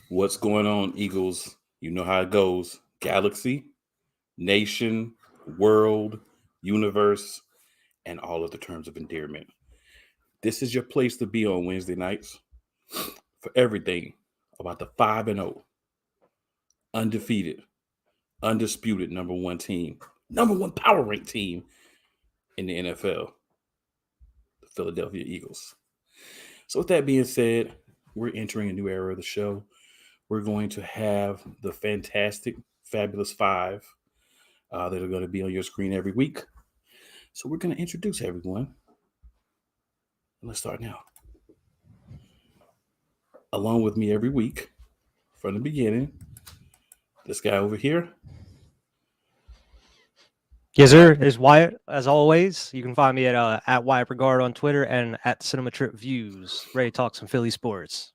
What's going on, Eagles? You know how it goes. Galaxy, nation, world, universe, and all of the terms of endearment. This is your place to be on Wednesday nights for everything about the 5-0, undefeated, undisputed number one team, number one power rank team in the NFL, the Philadelphia Eagles. So with that being said, we're entering a new era of the show. We're going to have the fantastic, fabulous five that are going to be on your screen every week. So we're going to introduce everyone. Let's start now. Along with me every week, from the beginning, this guy over here. Yes, sir. It's Wyatt, as always. You can find me at Wyatt Regard on Twitter and at Cinema Trip Views. Ready to talk some Philly sports.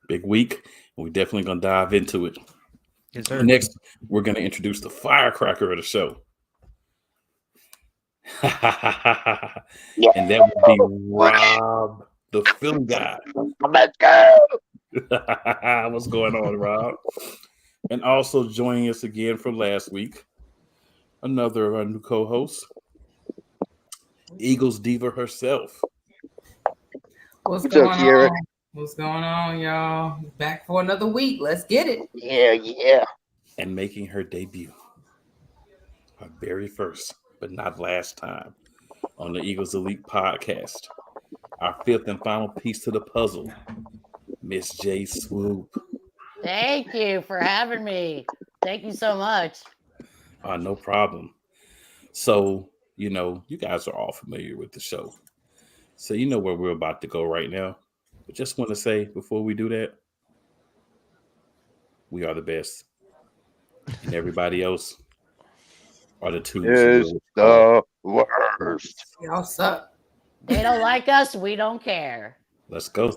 Big week. We're definitely going to dive into it. Yes, sir. Next, we're going to introduce the firecracker of the show. And that would be Rob, the Philly guy. Let's go. What's going on, Rob? And also joining us again from last week, another of our new co-hosts, Eagles diva herself. What's going on? What's going on, y'all? Back for another week. Let's get it. Yeah. And making her debut, her very first, but not last time, on the Eagles Elite podcast. Our fifth and final piece to the puzzle, Miss J Swoop. Thank you for having me. Thank you so much. No problem. So, you guys are all familiar with the show. So you know where we're about to go right now. But just want to say, before we do that, we are the best. And everybody else are the twos. Is the worst. Y'all suck. They don't like us. We don't care. Let's go.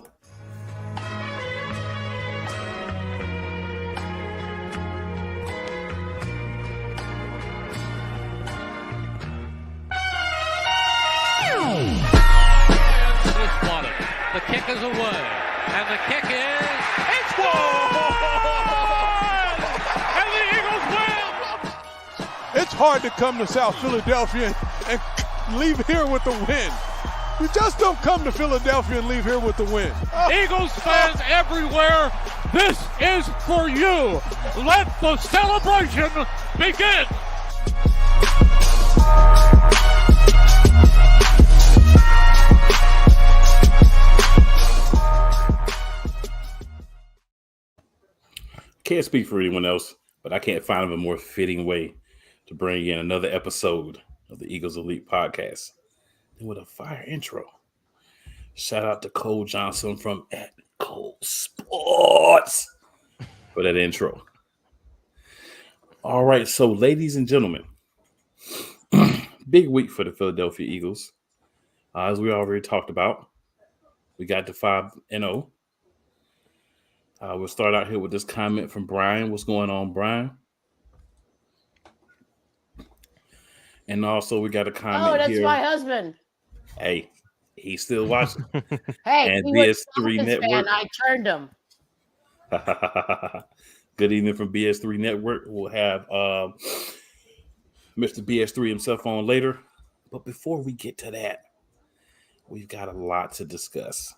The kick is away, and the kick it's good! And the Eagles win! It's hard to come to South Philadelphia and leave here with the win. You just don't come to Philadelphia and leave here with the win. Eagles fans everywhere, this is for you. Let the celebration begin. Can't speak for anyone else, but I can't find a more fitting way to bring in another episode of the Eagles Elite podcast than with a fire intro. Shout out to Cole Johnson from @Cole Sports for that intro. All right, so ladies and gentlemen, big week for the Philadelphia Eagles. As we already talked about, we got to 5-0. We'll start out here with this comment from Brian. What's going on, Brian? And also, we got a comment Oh, that's here. my husband. Hey, he's still watching. Hey, And he was a BS3 Falcons Network. fan. I turned him. Good evening from BS3 Network. We'll have Mr. BS3 himself on later. But before we get to that, we've got a lot to discuss.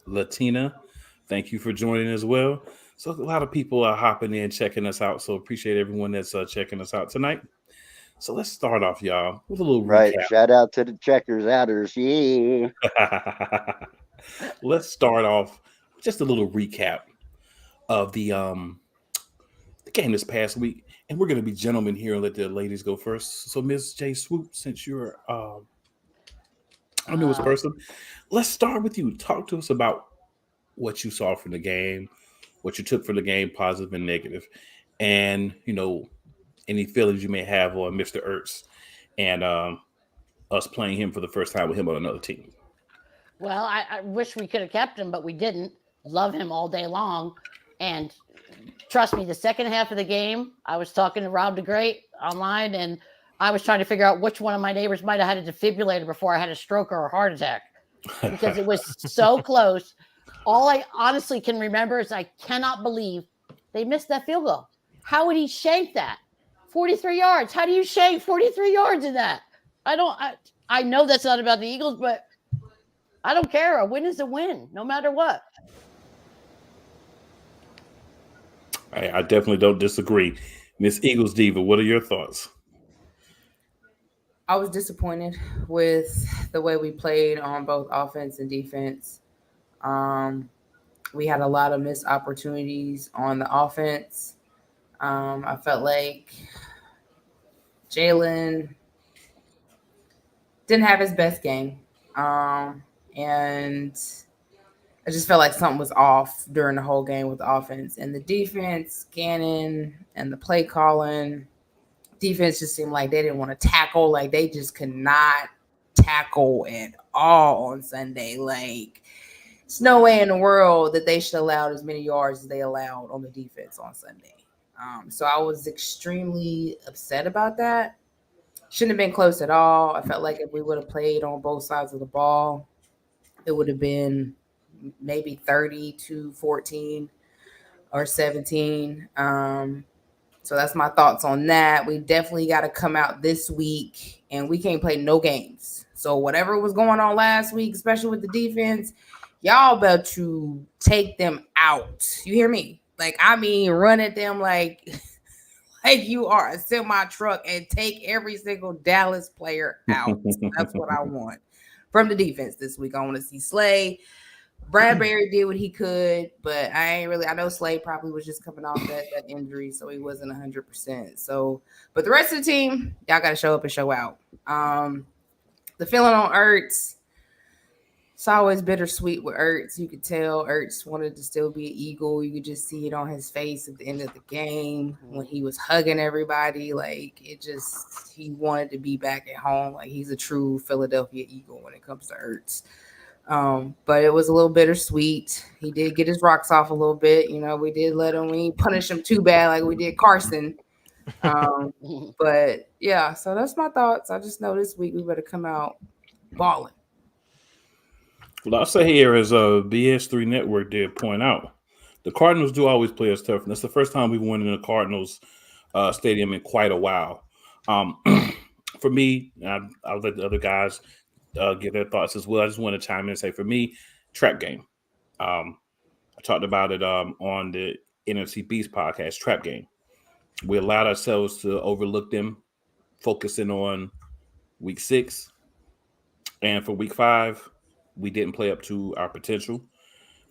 Latina, thank you for joining as well. So a lot of people are hopping in, checking us out. So appreciate everyone that's checking us out tonight. So let's start off, y'all, with a little Right. recap. Shout out to the checkers outers. Yeah. Let's start off with just a little recap of the game this past week. And we're going to be gentlemen here and let the ladies go first. So Ms. J Swoop, since you're our newest person, let's start with you. Talk to us about what you saw from the game, what you took from the game, positive and negative, and, any feelings you may have on Mr. Ertz and us playing him for the first time with him on another team. Well, I wish we could have kept him, but we didn't. Love him all day long. And trust me, the second half of the game, I was talking to Rob the Great online, and I was trying to figure out which one of my neighbors might have had a defibrillator before I had a stroke or a heart attack because it was so close. All I honestly can remember is I cannot believe they missed that field goal. How would he shank that? 43 yards. How do you shank 43 yards in that? I know that's not about the Eagles, but I don't care. A win is a win, no matter what. I definitely don't disagree. Miss Eagles Diva, what are your thoughts? I was disappointed with the way we played on both offense and defense. We had a lot of missed opportunities on the offense. I felt like Jalen didn't have his best game. And I just felt like something was off during the whole game with the offense. And the defense, Gannon, and the play calling, defense just seemed like they didn't want to tackle. Like, they just could not tackle at all on Sunday. Like, there's no way in the world that they should have allowed as many yards as they allowed on the defense on Sunday. So I was extremely upset about that. Shouldn't have been close at all. I felt like if we would have played on both sides of the ball, it would have been maybe 30-14 or 17. So that's my thoughts on that. We definitely got to come out this week, and we can't play no games. So whatever was going on last week, especially with the defense, y'all about to take them out. You hear me? Like, I mean, run at them like you are a semi truck and take every single Dallas player out. That's what I want from the defense this week. I want to see Slay. Bradbury did what he could, but I know Slay probably was just coming off that injury, so he wasn't 100%. So, but the rest of the team, y'all got to show up and show out. The feeling on Ertz, it's always bittersweet with Ertz. You could tell Ertz wanted to still be an Eagle. You could just see it on his face at the end of the game when he was hugging everybody. Like, he wanted to be back at home. Like, he's a true Philadelphia Eagle when it comes to Ertz. But it was a little bittersweet. He did get his rocks off a little bit. You know, we didn't punish him too bad like we did Carson. But yeah, so that's my thoughts. I just know this week we better come out balling. Well, I'll say here, as BS3 Network did point out, the Cardinals do always play us tough. And that's the first time we've won in the Cardinals stadium in quite a while. For me, I'll let the other guys give their thoughts as well. I just want to chime in and say, for me, trap game. I talked about it on the NFC Beast podcast, trap game. We allowed ourselves to overlook them, focusing on week 6. And for week 5, we didn't play up to our potential.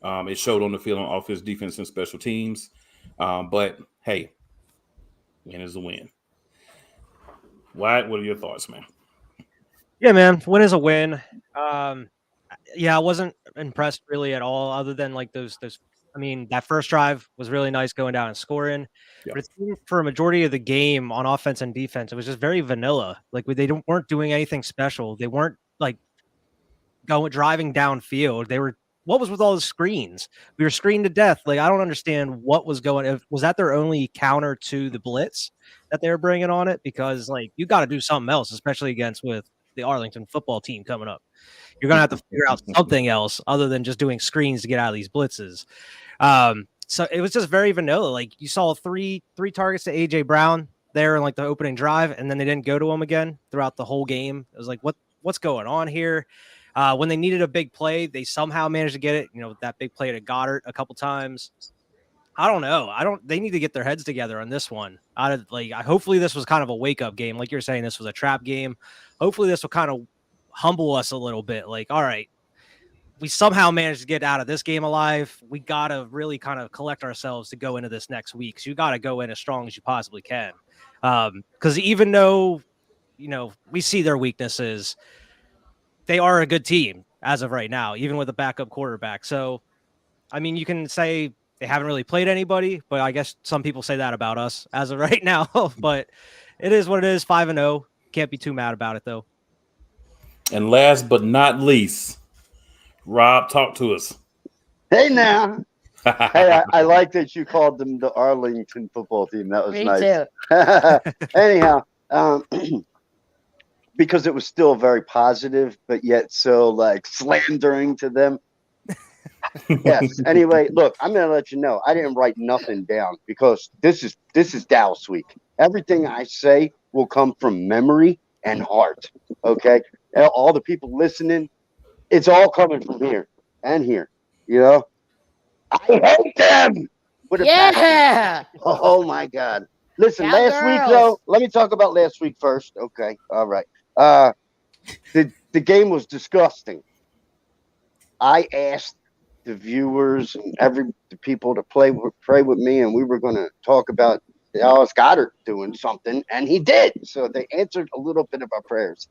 It showed on the field on offense, defense, and special teams. But, hey, win is a win. Wyatt, what are your thoughts, man? Yeah, man, win is a win. Yeah, I wasn't impressed really at all, other than like those. I mean, that first drive was really nice going down and scoring. Yeah. But it seemed for a majority of the game on offense and defense, it was just very vanilla. Like weren't doing anything special. They weren't like driving downfield. What was with all the screens? We were screened to death. Like, I don't understand what was going. Was that their only counter to the blitz that they were bringing on it? Because like you got to do something else, especially with the Arlington football team coming up. You're gonna have to figure out something else other than just doing screens to get out of these blitzes. So it was just very vanilla. Like, you saw three targets to AJ Brown there in like the opening drive, and then they didn't go to him again throughout the whole game. It was like, what's going on here? When they needed a big play, they somehow managed to get it. You know, that big play to Goddard a couple times. I don't know. They need to get their heads together on this one. Hopefully this was kind of a wake up game. Like you're saying, this was a trap game. Hopefully this will kind of humble us a little bit. Like, all right, we somehow managed to get out of this game alive. We got to really kind of collect ourselves to go into this next week. So you got to go in as strong as you possibly can. Because even though, you know, we see their weaknesses, they are a good team as of right now, even with a backup quarterback. So, I mean, you can say they haven't really played anybody, but I guess some people say that about us as of right now. But it is what it is, 5-0. Can't be too mad about it, though. And last but not least, Rob, talk to us. Hey, now. Hey, I like that you called them the Arlington football team. That was Me nice. too. Anyhow, because it was still very positive, but yet so like slandering to them. Yes. Anyway, look, I'm gonna let you know. I didn't write nothing down because this is Dallas week. Everything I say will come from memory and heart. Okay, all the people listening, it's all coming from here and here. You know, I hate them with a passion. Yeah. Oh my God! Listen, last week Cowgirls. though, let me talk about last week first. Okay, all right. The game was disgusting. I asked the viewers and the people to pray with me, and we were going to talk about Dallas Goedert doing something, and he did. So they answered a little bit of our prayers,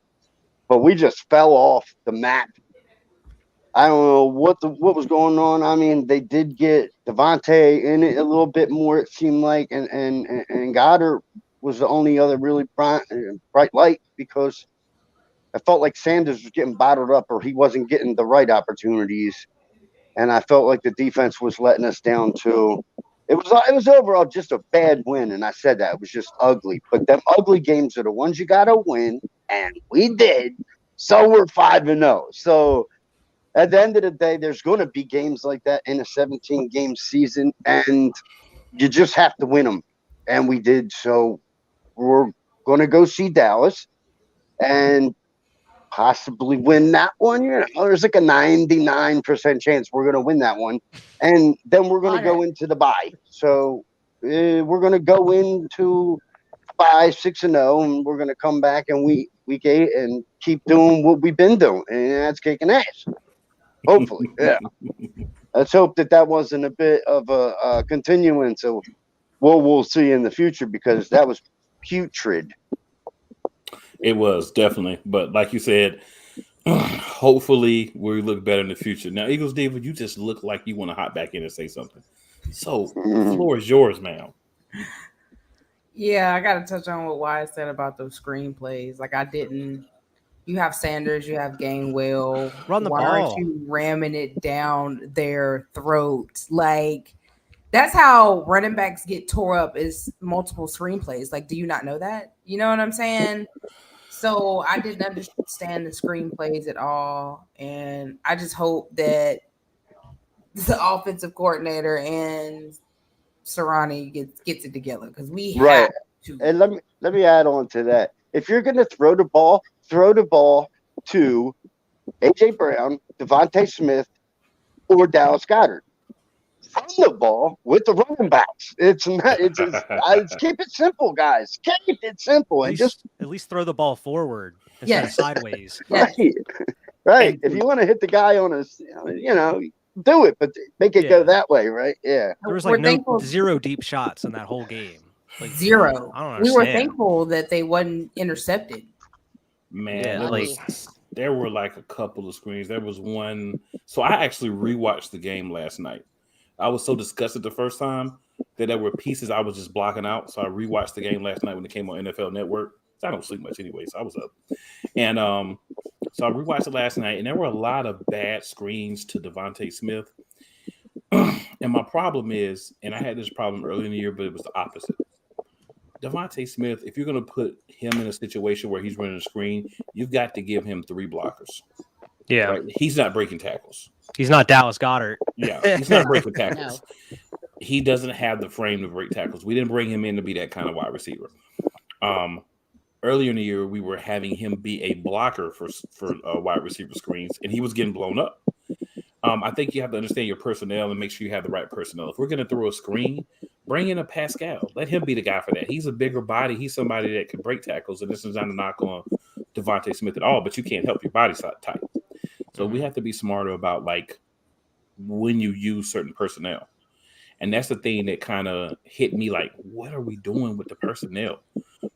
but we just fell off the map. I don't know what was going on. I mean, they did get Devontae in it a little bit more, it seemed like, and Goddard was the only other really bright light because I felt like Sanders was getting bottled up or he wasn't getting the right opportunities. And I felt like the defense was letting us down too. It was overall just a bad win, and I said that it was just ugly. But them ugly games are the ones you gotta win, and we did. So we're 5-0. So at the end of the day, there's going to be games like that in a 17-game season, and you just have to win them. And we did. So we're going to go see Dallas and possibly win that one. You know, there's like a 99% chance we're going to win that one. And then we're going to go into the bye. So we're going to go into 5-6-0, and we're going to come back in week 8 and keep doing what we've been doing. And that's kicking ass. Hopefully, yeah. Let's hope that wasn't a bit of a continuance of what we'll see in the future, because that was putrid. It was definitely, but like you said, hopefully we look better in the future. Now, Eagles Diva, you just look like you want to hop back in and say something. So the floor is yours, ma'am. Yeah, I got to touch on what Wyatt said about those screenplays. Like, I didn't. You have Sanders, you have Gainwell. Run the Why ball. aren't you ramming it down their throats? Like, that's how running backs get tore up, is multiple screenplays. Like, do you not know that? You know what I'm saying? So I didn't understand the screenplays at all. And I just hope that the offensive coordinator and Sirianni gets it together, because we have to. And let me add on to that. If you're going to throw the ball to A.J. Brown, Devontae Smith, or Dallas Goedert. Run the ball with the running backs. It's keep it simple, guys. Keep it simple. And At least throw the ball forward instead of sideways. Right. If you want to hit the guy on a, do it, but make it go that way, right? Yeah. There was like zero deep shots in that whole game. Like, zero. I don't understand. We were thankful that they wasn't intercepted. Man, there were like a couple of screens. There was one. So I actually rewatched the game last night. I was so disgusted the first time that there were pieces I was just blocking out. So I rewatched the game last night when it came on NFL Network. So I don't sleep much anyway, so I was up. And so I rewatched it last night, and there were a lot of bad screens to Devontae Smith. And my problem is, and I had this problem early in the year, but it was the opposite. Devontae Smith, if you're going to put him in a situation where he's running a screen, you've got to give him 3 blockers. Yeah. Right? He's not breaking tackles. He's not Dallas Goedert. Yeah, he's not breaking tackles. No. He doesn't have the frame to break tackles. We didn't bring him in to be that kind of wide receiver. Earlier in the year, we were having him be a blocker for wide receiver screens, and he was getting blown up. I think you have to understand your personnel and make sure you have the right personnel. If we're going to throw a screen, bring in a Pascal. Let him be the guy for that. He's a bigger body. He's somebody that can break tackles, and this is not a knock on Devontae Smith at all, but you can't help your body type. So we have to be smarter about, like, when you use certain personnel. And that's the thing that kind of hit me, like, what are we doing with the personnel?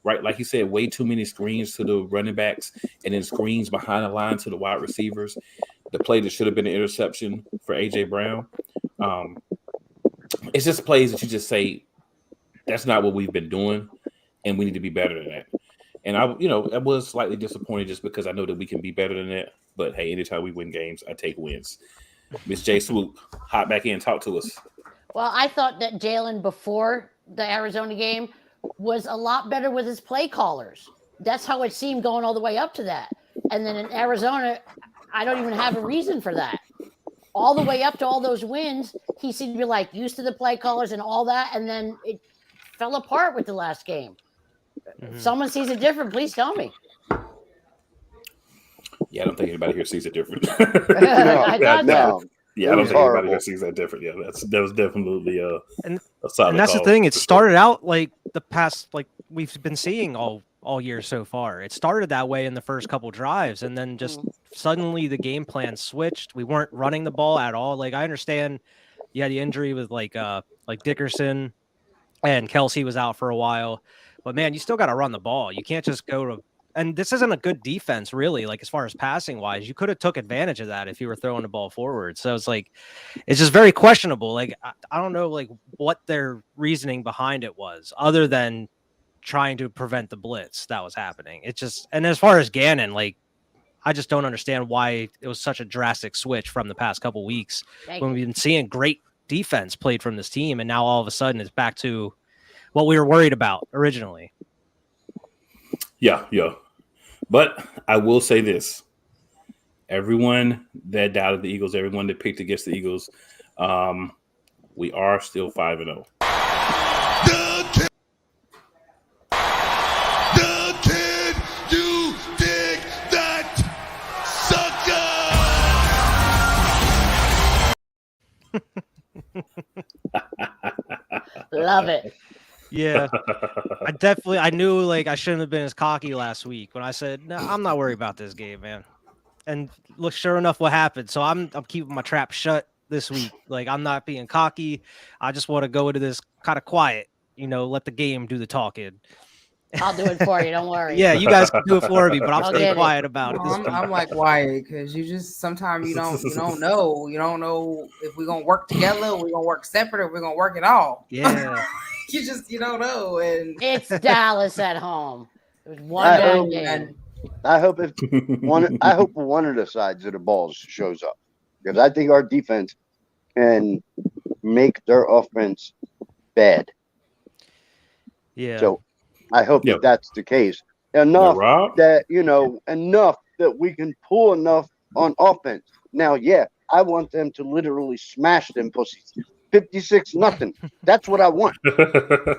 Right? Like you said, way too many screens to the running backs and then screens behind the line to the wide receivers. The play that should have been an interception for A.J. Brown. It's just plays that you just say, that's not what we've been doing, and we need to be better than that. And I was slightly disappointed just because I know that we can be better than that. But hey, anytime we win games, I take wins. Miss J Swoop, hop back in, talk to us. Well, I thought that Jalen before the Arizona game was a lot better with his play callers. That's how it seemed going all the way up to that. And then in Arizona, I don't even have a reason for that. all the way up to all those wins, he seemed to be like used to the play callers and all that, and then it fell apart with the last game. If someone sees it different, please tell me. Yeah, I don't think anybody here sees it different. I thought No. Yeah, It I don't was think anybody horrible. here sees that different. Yeah, that was definitely a solid And that's the call, thing. It for sure. started out like the past, like we've been seeing all year so far. It started that way in the first couple drives, and then just suddenly the game plan switched. We weren't running the ball at all. Like I understand you had the injury with like Dickerson and Kelsey was out for a while, but man, you still got to run the ball. You can't just go to. And this isn't a good defense, really. Like as far as passing wise, you could have took advantage of that if you were throwing the ball forward. So it's like, it's just very questionable. Like I don't know, like what their reasoning behind it was, other than trying to prevent the blitz that was happening. It just, and as far as Gannon, like I just don't understand why it was such a drastic switch from the past couple weeks when we've been seeing great defense played from this team, and now all of a sudden it's back to what we were worried about originally. Yeah. But I will say this. Everyone that doubted the Eagles, everyone that picked against the Eagles, we are still 5-0. You dig that sucker? Love it. Yeah, I knew like I shouldn't have been as cocky last week when I said, no, I'm not worried about this game, man. And look, sure enough, what happened. So I'm keeping my trap shut this week. Like I'm not being cocky. I just want to go into this kind of quiet, let the game do the talking. I'll do it for you. Don't worry. Yeah, you guys can do it for me, but I'm I'll staying get it. quiet about it. I'm like Wyatt, because you just sometimes you don't know if we're gonna work together, or we're gonna work separate, or we're gonna work it all. Yeah. you don't know, and It's Dallas at home. It was one I bad hope- game. I hope one of the sides of the balls shows up, because I think our defense can make their offense bad. Yeah. So I hope Yep. that's the case. Now, Enough Rob, that enough that we can pull enough on offense. Now, yeah, I want them to literally smash them pussies. 56-0. That's what I want.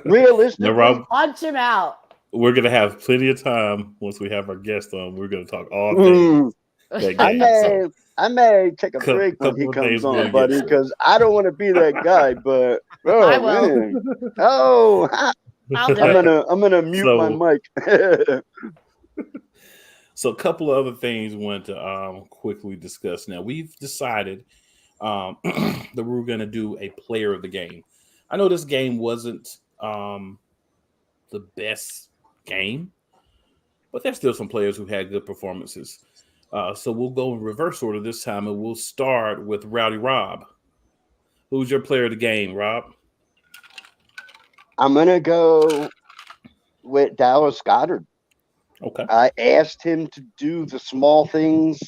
Realistically, now, Rob, Punch him out. we're going to have plenty of time once we have our guest on. We're going to talk all things that I game. may, I may take a break when he couple of days comes we'll on, get buddy, to it. because I don't want to be that guy. But I will. man. Oh, I'll do it. I'm gonna mute my mic. So a couple of other things we want to quickly discuss. Now, we've decided that we're going to do a player of the game. I know this game wasn't the best game, but there's still some players who had good performances. So we'll go in reverse order this time, and we'll start with Rowdy Rob. Who's your player of the game, Rob? I'm gonna go with Dallas Goedert. Okay. I asked him to do the small things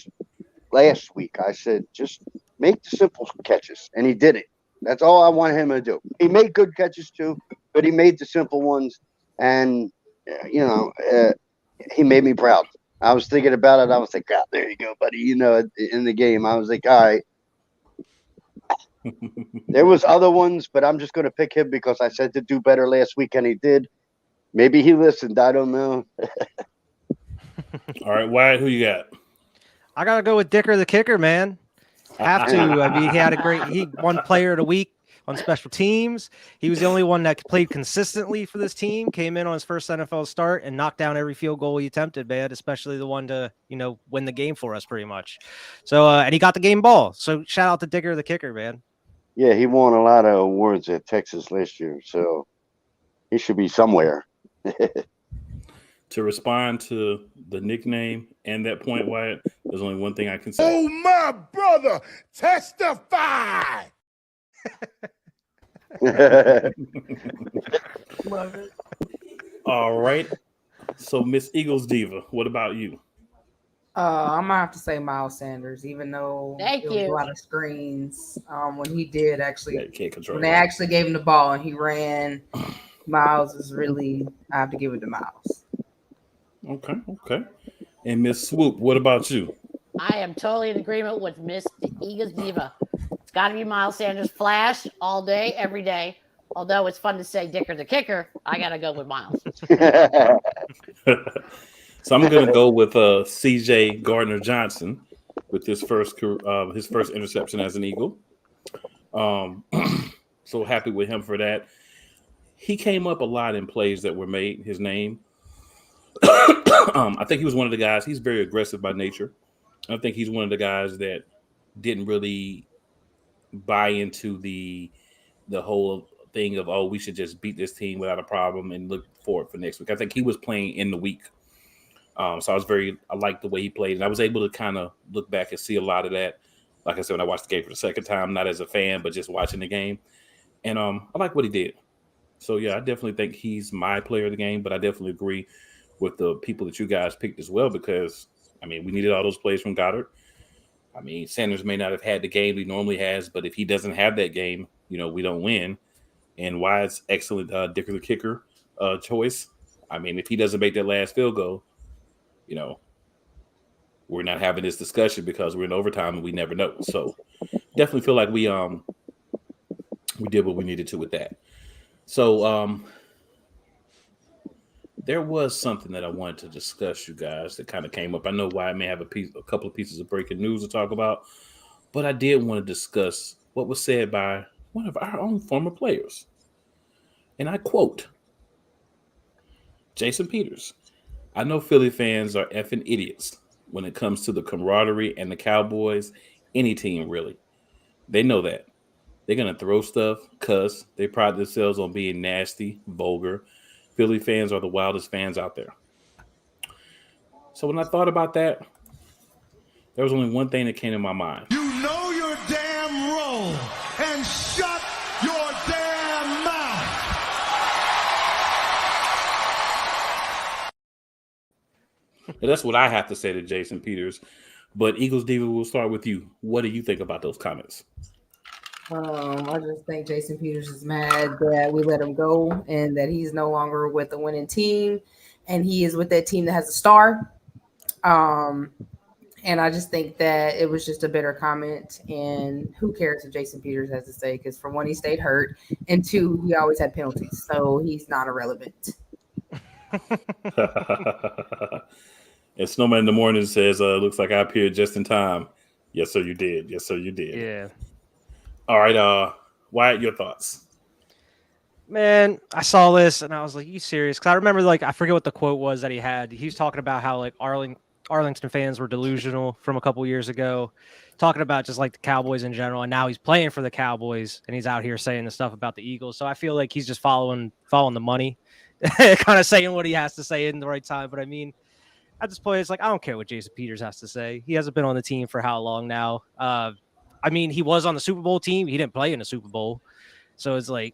last week. I said, just make the simple catches, and he did it. That's all I want him to do. He made good catches too, but he made the simple ones, and he made me proud. I was thinking about it. I was like, God, there you go, buddy. In the game, I was like, all right. There was other ones, but I'm just going to pick him because I said to do better last week, and he did. Maybe he listened. I don't know. All right, Wyatt, who you got? I gotta go with Dicker the kicker, man. Have to. I mean, he won player of the week on special teams. He was the only one that played consistently for this team, came in on his first NFL start and knocked down every field goal he attempted, man, especially the one to, win the game for us pretty much. So, and he got the game ball. So shout out to Dicker the kicker, man. Yeah, he won a lot of awards at Texas last year, so he should be somewhere. To respond to the nickname and that point, Wyatt, there's only one thing I can say. Oh, my brother, testify. Love it. All right. So, Miss Eagles Diva, what about you? I'm gonna have to say Miles Sanders, even though Thank there was you. a lot of screens. When he did actually, Yeah, you can't control when they that. actually gave him the ball and he ran, Miles is really. I have to give it to Miles. Okay. And Miss Swoop, what about you? I am totally in agreement with Miss Eagles Diva. It's got to be Miles Sanders Flash all day, every day. Although it's fun to say Dicker the kicker, I got to go with Miles. So I'm going to go with C.J. Gardner-Johnson with his first interception as an Eagle. So happy with him for that. He came up a lot in plays that were made. His name. I think he was one of the guys. He's very aggressive by nature. I think he's one of the guys that didn't really buy into the whole thing of, oh, we should just beat this team without a problem and look forward for next week. I think he was playing in the week. So I liked the way he played, and I was able to kind of look back and see a lot of that. Like I said, when I watched the game for the second time, not as a fan, but just watching the game. And I like what he did. So, yeah, I definitely think he's my player of the game, but I definitely agree with the people that you guys picked as well because, I mean, we needed all those plays from Goddard. I mean, Sanders may not have had the game he normally has, but if he doesn't have that game, we don't win. And Wyatt's excellent Dicker the kicker choice. I mean, if he doesn't make that last field goal, we're not having this discussion because we're in overtime and we never know. So definitely feel like we did what we needed to with that. So there was something that I wanted to discuss, you guys, that kind of came up. I know Wyatt may have a couple of pieces of breaking news to talk about, but I did want to discuss what was said by one of our own former players. And I quote, Jason Peters, I know Philly fans are effing idiots when it comes to the camaraderie and the Cowboys, any team really. They know that. They're going to throw stuff, cuss. They pride themselves on being nasty, vulgar. Philly fans are the wildest fans out there. So when I thought about that, there was only one thing that came to my mind. You know your damn role and shut your damn mouth. And that's what I have to say to Jason Peters. But Eagles Diva, we'll start with you. What do you think about those comments? I just think Jason Peters is mad that we let him go and that he's no longer with the winning team and he is with that team that has a star. And I just think that it was just a bitter comment, and who cares what Jason Peters has to say? Because for one, he stayed hurt, and two, he always had penalties, so he's not irrelevant. And Snowman in the Morning says, looks like I appeared just in time. Yes, sir, you did. Yes, sir, you did. Yeah. All right, Wyatt, your thoughts? Man, I saw this and I was like, you serious? Because I remember, I forget what the quote was that he had. He was talking about how, Arlington fans were delusional from a couple years ago, talking about just, the Cowboys in general. And now he's playing for the Cowboys, and he's out here saying the stuff about the Eagles. So I feel like he's just following the money, kind of saying what he has to say in the right time. But, I mean, at this point, it's I don't care what Jason Peters has to say. He hasn't been on the team for how long now? I mean, he was on the Super Bowl team. He didn't play in the Super Bowl. So it's I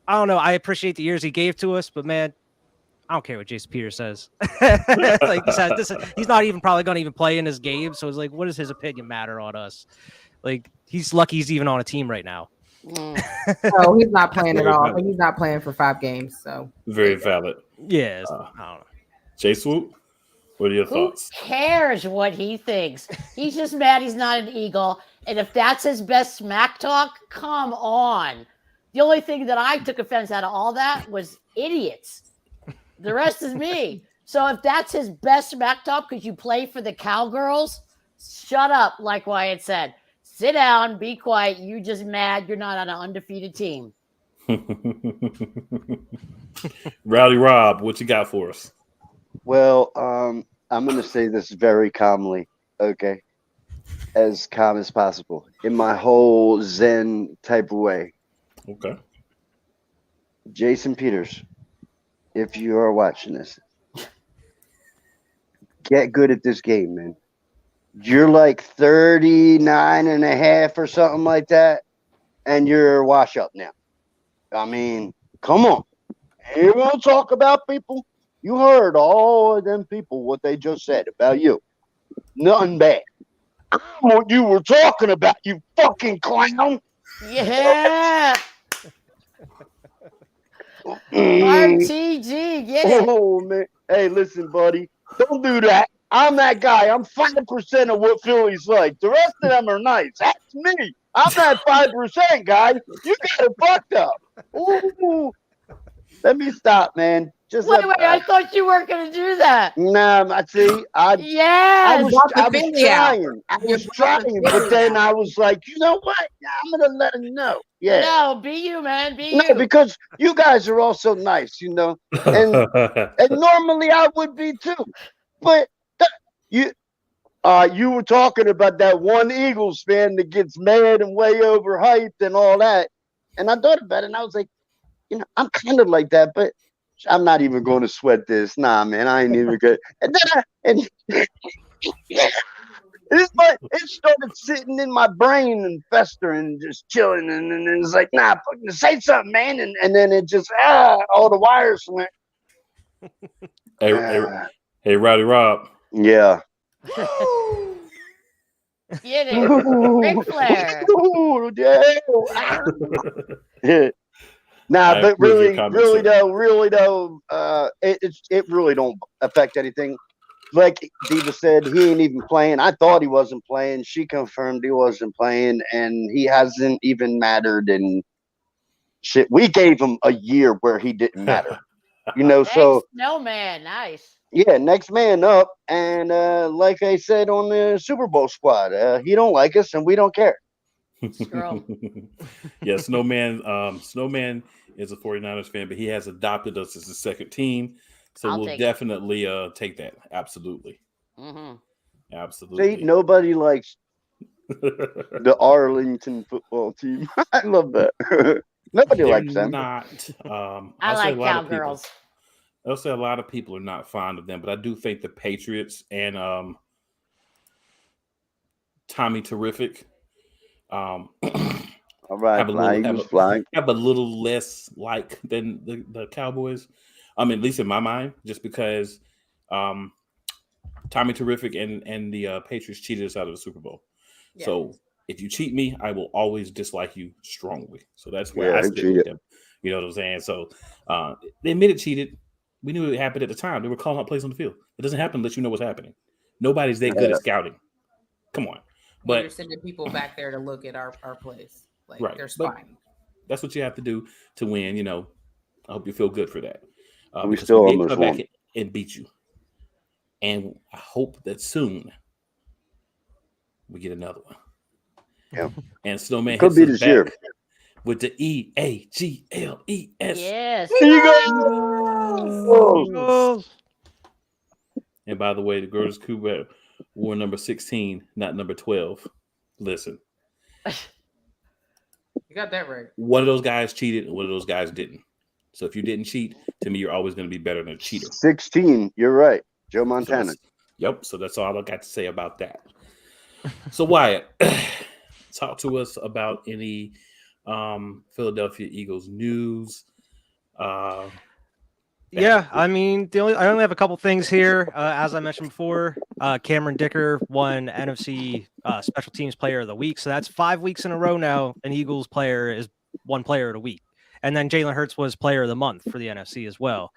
don't know. I appreciate the years he gave to us, but man, I don't care what Jason Peters says. He's not even probably going to even play in this game. So it's what does his opinion matter on us? He's lucky he's even on a team right now. No, he's not playing at all. He's not playing for 5 games. So very valid. Yes. I don't know. Jay Swoop, what are your thoughts? Who cares what he thinks? He's just mad he's not an Eagle. And if that's his best smack talk, come on. The only thing that I took offense out of all that was idiots. The rest is me. So if that's his best smack talk because you play for the Cowgirls, shut up, like Wyatt said. Sit down, be quiet. You're just mad you're not on an undefeated team. Rowdy Rob, what you got for us? Well, I'm going to say this very calmly, okay? As calm as possible in my whole Zen type of way. Okay. Jason Peters, if you are watching this, get good at this game, man. You're 39 and a half or something like that, and you're wash up now. I mean, come on. You want to talk about people? You heard all of them people, what they just said about you. Nothing bad. What you were talking about, you fucking clown. Yeah. RTG, get it. Oh, man. Hey, listen, buddy. Don't do that. I'm that guy. I'm 5% of what Philly's like. The rest of them are nice. That's me. I'm that 5% guy. You got it fucked up. Ooh. Let me stop, man. Just Wait, I thought you weren't going to do that. Nah, I see. I Yes. was trying. I was trying, but then I was like, you know what? I'm gonna let him know. Yeah. No, be you, man. Be No, you. because you guys are all so nice, you know. And normally I would be too. But you were talking about that one Eagles fan that gets mad and way overhyped and all that. And I thought about it and I was like, you know, I'm kind of like that, but I'm not even going to sweat this. Nah, man, I ain't even good. And then it started sitting in my brain and festering, just chilling. And then it's like, nah, say something, man. And then it just, all the wires went. Hey, Rowdy Rob. Yeah. Get it. Ric Flair. Yeah. Nah, but really though, it really don't affect anything. Like Diva said, he ain't even playing. I thought he wasn't playing. She confirmed he wasn't playing, and he hasn't even mattered. And shit, we gave him a year where he didn't matter. You know, so Snowman, nice. Yeah, next man up. And like I said on the Super Bowl squad, he don't like us, and we don't care. Scroll. Yeah, Snowman is a 49ers fan, but he has adopted us as his second team. So we'll definitely take that. Absolutely. Mm-hmm. Absolutely. See, nobody likes the Arlington football team. I love that. Nobody likes them. Not. I like Cowgirls. I'll say a lot of people are not fond of them, but I do think the Patriots and Tommy Terrific all right, have a little less like than the Cowboys. I mean, at least in my mind, just because Tommy Terrific and the Patriots cheated us out of the Super Bowl. Yeah. So if you cheat me, I will always dislike you strongly. So that's where I stick with them. You know what I'm saying? So they admitted cheated. We knew it happened at the time. They were calling out plays on the field. It doesn't happen unless you know what's happening. Nobody's that good at scouting. Come on. But you're sending people back there to look at our plays. Like they're But spying. that's what you have to do to win. You know, I hope you feel good for that. We still almost come back and beat you. And I hope that soon we get another one. Yeah. And Snowman could be this year with the EAGLES. Yes. Eagles. And by the way, the Girders Coupe wore number 16, not number 12. Listen. You got that right. One of those guys cheated and one of those guys didn't. So if you didn't cheat, to me, you're always going to be better than a cheater. 16, you're right. Joe Montana. So that's all I got to say about that. So Wyatt, talk to us about any Philadelphia Eagles news. Yeah, I mean, I only have a couple things here. As I mentioned before, Cameron Dicker won NFC Special Teams Player of the Week. So that's 5 weeks in a row now. An Eagles player is one player of the week. And then Jalen Hurts was Player of the Month for the NFC as well.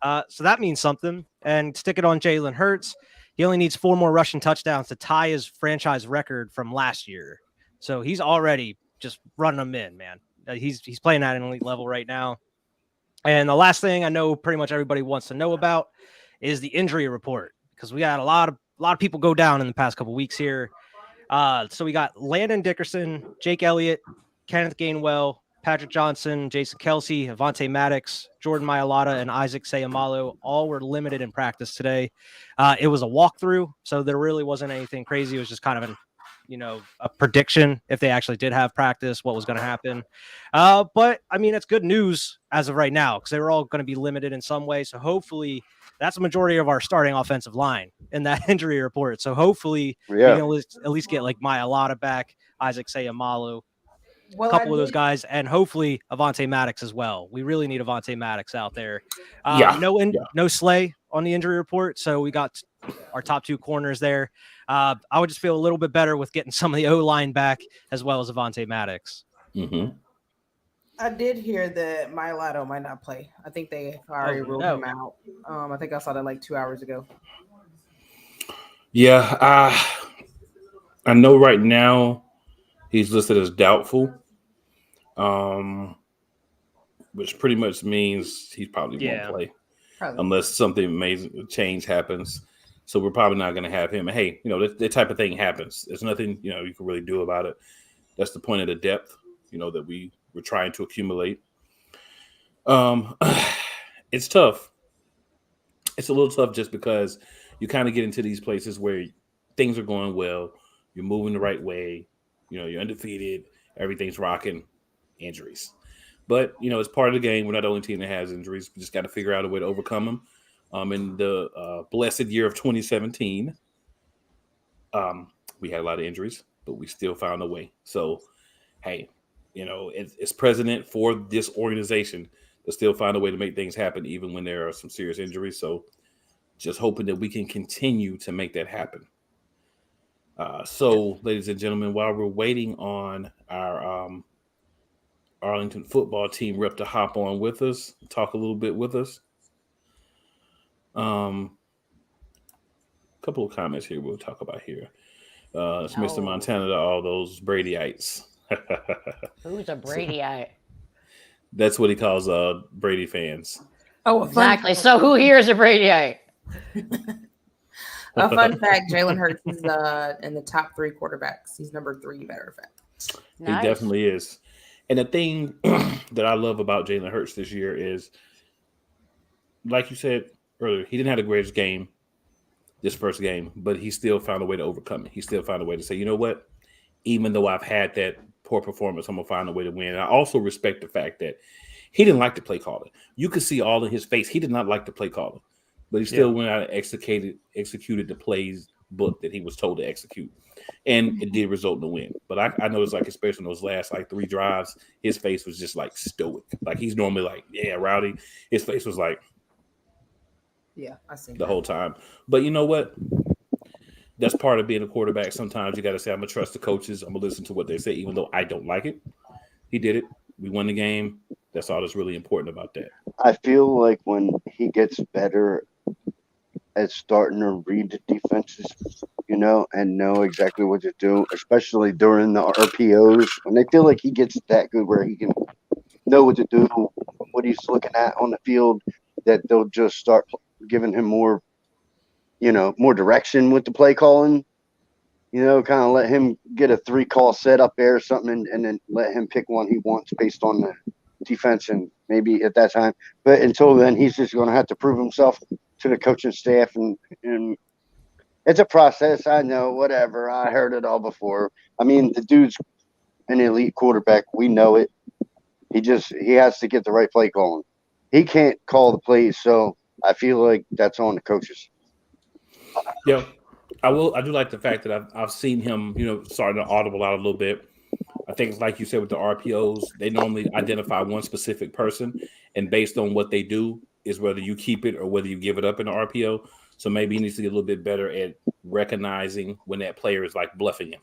So that means something. And stick it on Jalen Hurts. He only needs 4 more rushing touchdowns to tie his franchise record from last year. So he's already just running them in, man. He's playing at an elite level right now. And the last thing I know pretty much everybody wants to know about is the injury report, because we got a lot of people go down in the past couple weeks here. So we got Landon Dickerson, Jake Elliott, Kenneth Gainwell, Patrick Johnson, Jason Kelsey, Avonte Maddox, Jordan Mailata, and Isaac Seumalo all were limited in practice today. It was a walkthrough, so there really wasn't anything crazy. It was just kind of a prediction if they actually did have practice, what was going to happen. But I mean, it's good news as of right now because they were all going to be limited in some way. So hopefully that's a majority of our starting offensive line in that injury report. So hopefully we can at least get like Mailata back, Isaac Seumalo, a couple of those guys, and hopefully Avonte Maddox as well. We really need Avonte Maddox out there. No Slay on the injury report. So we got our top 2 corners there. I would just feel a little bit better with getting some of the O-line back as well as Avonte Maddox. Mm-hmm. I did hear that Mailata might not play. I think they already ruled him out. I think I saw that like 2 hours ago. Yeah, I know right now he's listed as doubtful, um, which pretty much means he probably won't Yeah. play Probably. unless something amazing change happens. So we're probably not going to have him. Hey, that type of thing happens. There's nothing you can really do about it. That's the point of the depth, that we're trying to accumulate. It's tough. It's a little tough just because you kind of get into these places where things are going well, you're moving the right way, you're undefeated, everything's rocking, injuries. But it's part of the game. We're not the only team that has injuries. We just got to figure out a way to overcome them. In the blessed year of 2017, we had a lot of injuries, but we still found a way. So, hey, it's president for this organization to still find a way to make things happen, even when there are some serious injuries. So, just hoping that we can continue to make that happen. So, ladies and gentlemen, while we're waiting on our Arlington football team rep to hop on with us, talk a little bit with us. A couple of comments here we'll talk about here. It's Mr. Montana to all those Bradyites. Who's a Bradyite? That's what he calls Brady fans. Oh, Exactly. So who here is a Bradyite? A fun fact: Jalen Hurts is in the top 3 quarterbacks. He's number 3, matter of fact. Nice. He definitely is. And the thing that I love about Jalen Hurts this year is, like you said earlier, he didn't have the greatest game this first game, but he still found a way to overcome it. He still found a way to say, you know what? Even though I've had that poor performance, I'm going to find a way to win. And I also respect the fact that he didn't like to play calling. You could see all in his face. He did not like to play calling, but he still went out and executed the plays book that he was told to execute. And it did result in a win. But I noticed, like, especially in those last 3 drives, his face was just like stoic. Like, he's normally like, yeah, rowdy. His face was like, yeah, I see the whole time. But you know what? That's part of being a quarterback. Sometimes you got to say, I'm going to trust the coaches. I'm going to listen to what they say, even though I don't like it. He did it. We won the game. That's all that's really important about that. I feel like when he gets better at starting to read the defenses, and know exactly what to do, especially during the RPOs, when they feel like he gets that good where he can know what to do, what he's looking at on the field, that they'll just start giving him more direction with the play calling, kind of let him get a 3-call set up there or something, and then let him pick one he wants based on the defense and maybe at that time. But until then, he's just going to have to prove himself to the coaching staff, and it's a process. I know, whatever. I heard it all before. I mean, the dude's an elite quarterback. We know it. He has to get the right play calling. He can't call the plays, so I feel like that's on the coaches. Yeah, I do like the fact that I've seen him, starting to audible out a little bit. I think, like you said, with the RPOs, they normally identify one specific person, and based on what they do is whether you keep it or whether you give it up in the RPO. So maybe he needs to get a little bit better at recognizing when that player is like bluffing him,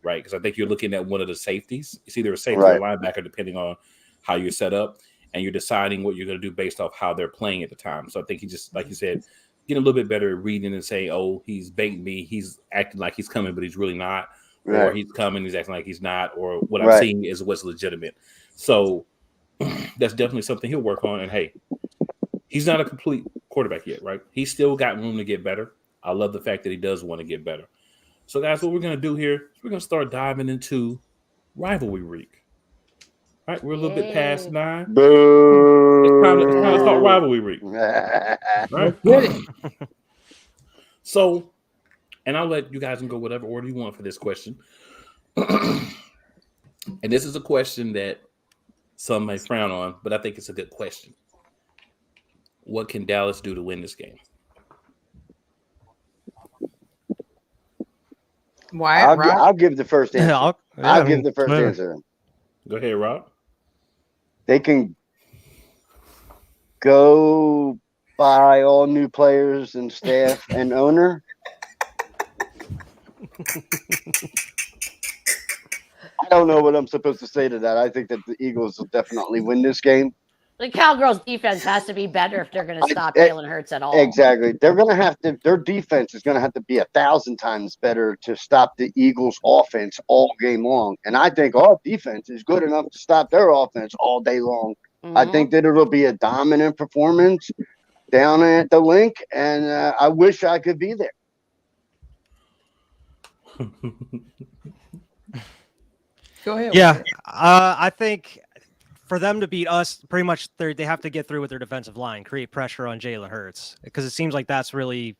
right? Because I think you're looking at one of the safeties. It's either a safety or a linebacker, depending on how you're set up, and you're deciding what you're going to do based off how they're playing at the time. So I think he just, like you said, getting a little bit better at reading and saying, oh, he's baiting me. He's acting like he's coming, but he's really not. Right. Or he's coming, he's acting like he's not. Or what I'm seeing is what's legitimate. So that's definitely something he'll work on. And, hey, he's not a complete quarterback yet, right? He's still got room to get better. I love the fact that he does want to get better. So, guys, what we're going to do here is we're going to start diving into Rivalry Week. All right, we're a little bit past 9. Boo. It's time to start Rivalry Week. Right? So, and I'll let you guys go whatever order you want for this question. And this is a question that some may frown on, but I think it's a good question. What can Dallas do to win this game? Why? I'll give the first answer. I'll give the first answer. Go ahead, Rob. They can go buy all new players and staff and owner. I don't know what I'm supposed to say to that. I think that the Eagles will definitely win this game. The Cowgirls' defense has to be better if they're going to stop I- Jalen Hurts at all. Exactly. They're going to have to, their defense is going to have to be 1,000 times better to stop the Eagles' offense all game long. And I think our defense is good enough to stop their offense all day long. I think that it'll be a dominant performance down at the link, and I wish I could be there. Go ahead. Yeah, I think for them to beat us, pretty much they have to get through with their defensive line, create pressure on Jalen Hurts, because it seems like that's really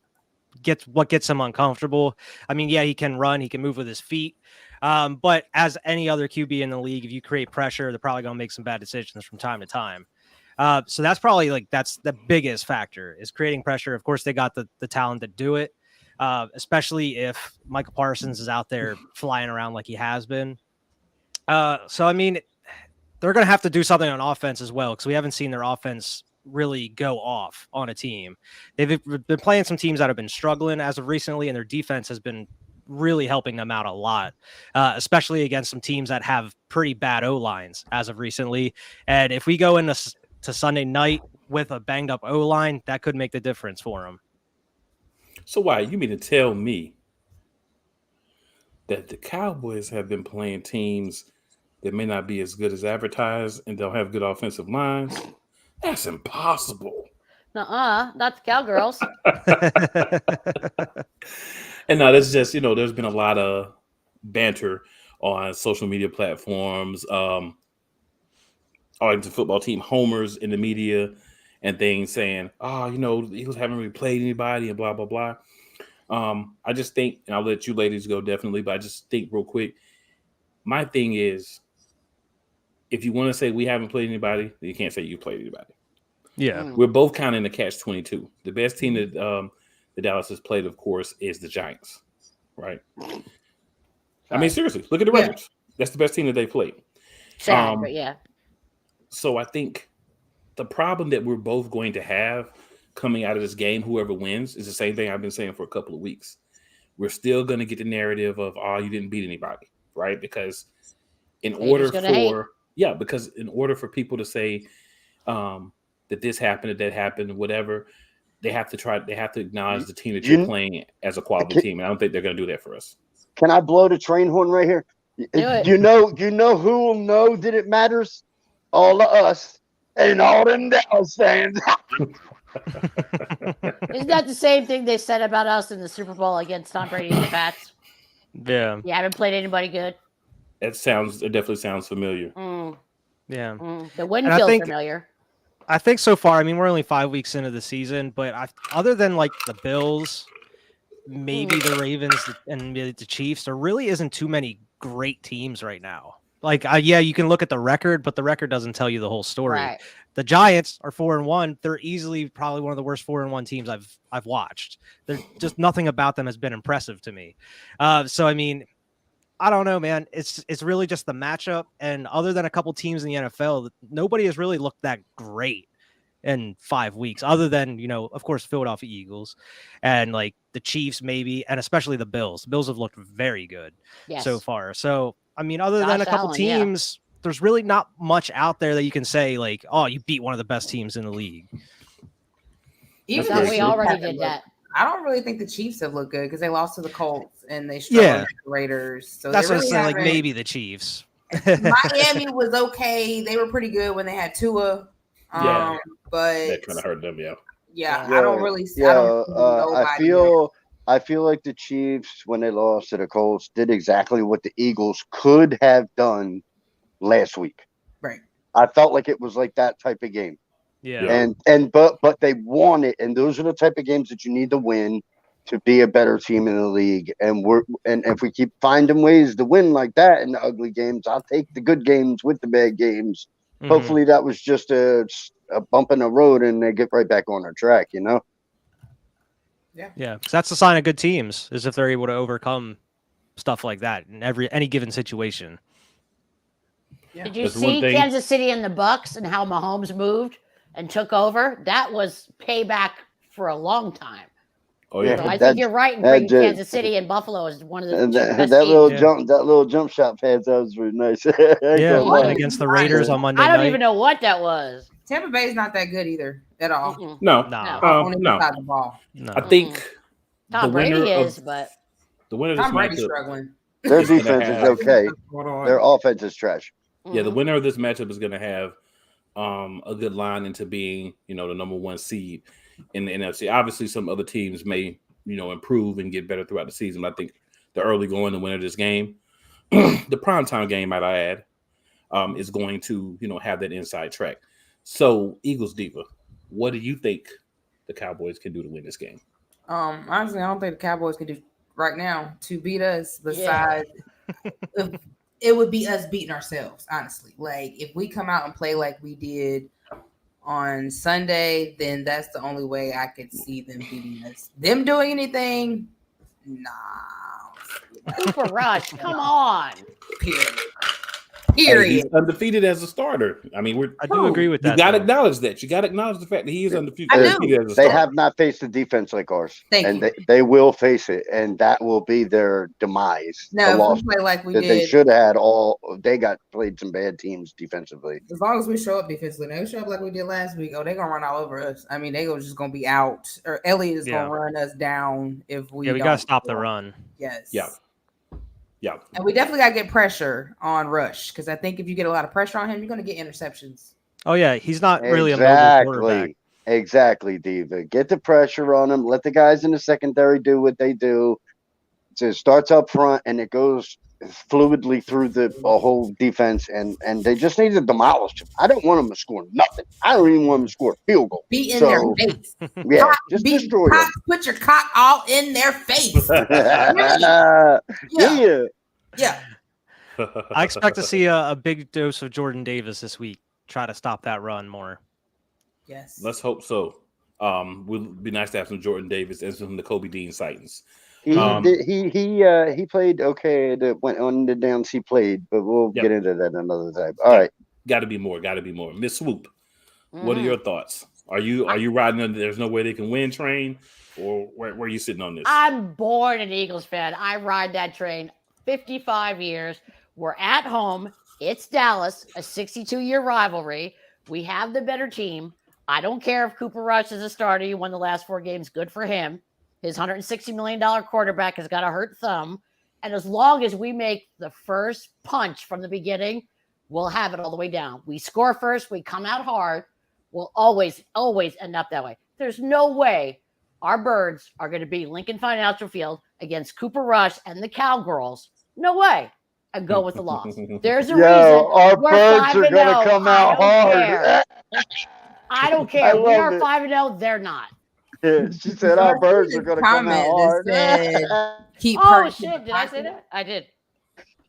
what gets him uncomfortable. I mean, yeah, he can run, he can move with his feet, but as any other QB in the league, if you create pressure, they're probably going to make some bad decisions from time to time. So that's probably that's the biggest factor is creating pressure. Of course, they got the talent to do it, especially if Michael Parsons is out there flying around like he has been. So, I mean, they're going to have to do something on offense as well, because we haven't seen their offense really go off on a team. They've been playing some teams that have been struggling as of recently, and their defense has been really helping them out a lot, especially against some teams that have pretty bad O-lines as of recently. And if we go into Sunday night with a banged up O-line, that could make the difference for them. So why? You mean to tell me that the Cowboys have been playing teams that may not be as good as advertised and don't have good offensive lines? That's impossible. Not the Cowgirls. And no, that's just, there's been a lot of banter on social media platforms, Arlington football team homers in the media and things saying, the Eagles haven't really played anybody and blah, blah, blah. I just think, and I'll let you ladies go definitely, but I just think real quick, my thing is, if you want to say we haven't played anybody, you can't say you played anybody. Yeah. We're both kind of in the catch-22. The best team that the Dallas has played, of course, is the Giants, right? I mean, seriously, look at the records. That's the best team that they played. Sad, but yeah. So I think the problem that we're both going to have coming out of this game, whoever wins, is the same thing I've been saying for a couple of weeks. We're still going to get the narrative of, you didn't beat anybody, right? Because in order for people to say that this happened, that happened, whatever, they have to acknowledge the team that you're playing as a quality team. And I don't think they're going to do that for us. Can I blow the train horn right here? You know who will know that it matters? All of us and all them Dallas fans. Isn't that the same thing they said about us in the Super Bowl against Tom Brady and the Pats? Yeah. You haven't played anybody good. It definitely sounds familiar. Yeah. The win feels familiar. I think so far, I mean, we're only 5 weeks into the season, but other than the Bills, maybe the Ravens and maybe the Chiefs, there really isn't too many great teams right now. You can look at the record, but the record doesn't tell you the whole story. Right. The Giants are 4-1. They're easily probably one of the worst 4-1 teams I've watched. They're just nothing about them has been impressive to me. So I mean, I don't know, man. It's really just the matchup, and other than a couple teams in the NFL, nobody has really looked that great in 5 weeks, other than, of course, Philadelphia Eagles and the Chiefs maybe, and especially the Bills. The Bills have looked very good so far. So I mean, other than a couple teams, there's really not much out there that you can say you beat one of the best teams in the league. We already did that. I don't really think the Chiefs have looked good because they lost to the Colts and they struggled with the Raiders. So that's what I'm saying. Maybe the Chiefs. Miami was okay. They were pretty good when they had Tua. But that kind of hurt them. Yeah, I don't really. I feel like the Chiefs, when they lost to the Colts, did exactly what the Eagles could have done last week. Right. I felt like it was like that type of game. Yeah. But they won it, and those are the type of games that you need to win to be a better team in the league. And if we keep finding ways to win like that in the ugly games, I'll take the good games with the bad games. Mm-hmm. Hopefully that was just a bump in the road and they get right back on their track, Yeah, because that's the sign of good teams, is if they're able to overcome stuff like that in any given situation. Yeah. Did you see Kansas City and the Bucks and how Mahomes moved and took over? That was payback for a long time. Oh yeah, so I think you're right in bringing Kansas City and Buffalo as one of the best teams. That little jump shot pass, that was really nice. And against the Raiders on Monday night. I don't even know what that was. Tampa Bay is not that good either at all. Mm-mm. No, No. On the no. side of the ball. No. I think Tom the winner Brady of is, but the winner of this Tom Brady's matchup struggling. Their is gonna defense is have- okay. Hold on. Their offense is trash. yeah, the mhm. winner of this matchup is going to have a good line into being, the number one seed in the NFC. Obviously, some other teams may, improve and get better throughout the season. But I think the early going, the winner of this game, the primetime game, might I add, is going to, have that inside track. So, Eagles Diva, what do you think the Cowboys can do to win this game? Honestly, I don't think the Cowboys can do right now to beat us. Yeah. Besides, it would be us beating ourselves. Honestly, like if we come out and play like we did on Sunday, then that's the only way I could see them beating us. Them doing anything, nah. Cooper Rush, come on. Period. Hey, Period. he's undefeated as a starter. I mean, I do agree with you that. got to though. acknowledge that. You got to acknowledge the fact that he is undefeated. I do. undefeated as a They starter. have not faced a defense like ours, Thank and you. they will face it, and that will be their demise. No, the if loss we play like we that they did, should have had all. They got played some bad teams defensively. as long as we show up defensively, they show up like we did last week. Oh, they're gonna run all over us. I mean, they just gonna be out, or Elliott is Yeah. gonna run us down if we. Yeah, we don't gotta stop the score. run. Yes. Yeah. Yeah. And we definitely gotta get pressure on Rush because I think if you get a lot of pressure on him, you're gonna get interceptions. Oh yeah, he's not really a mobile quarterback. Exactly, Diva. Get the pressure on them. Let the guys in the secondary do what they do. So it starts up front and it goes fluidly through the whole defense, and they just need to demolish them. I don't want them to score nothing. I don't even want them to score a field goal. Be in So, their face. Yeah, just destroy them. Put your cock all in their face. Yeah. Yeah. I expect to see a big dose of Jordan Davis this week. Try to stop that run more. Yes. Let's hope so. Will be nice to have some Jordan Davis and some Kobe Dean sightings. He played okay. Went on the downs he played, but we'll Yep. get into that another time. All right. Got to be more. Got to be more. Miss Swoop, what are Mhm. your thoughts? Are you riding under there's no way they can win train, or where are you sitting on this? I'm born an Eagles fan. I ride that train 55 years. We're at home. It's Dallas, a 62-year rivalry. We have the better team. I don't care if Cooper Rush is a starter. He won the last 4 games. Good for him. His $160 million quarterback has got a hurt thumb. And as long as we make the first punch from the beginning, we'll have it all the way down. We score first. We come out hard. We'll always end up that way. There's no way our Birds are going to beat Lincoln Financial Field against Cooper Rush and the Cowgirls. No way. I go with the loss. There's a reason. Our We're Birds are 5-0. going to come out hard. I don't I care. We love are it. 5-0. They're not. She said our Birds are going to come out hard. Keep Oh, hurting shit. Did I say that? I did.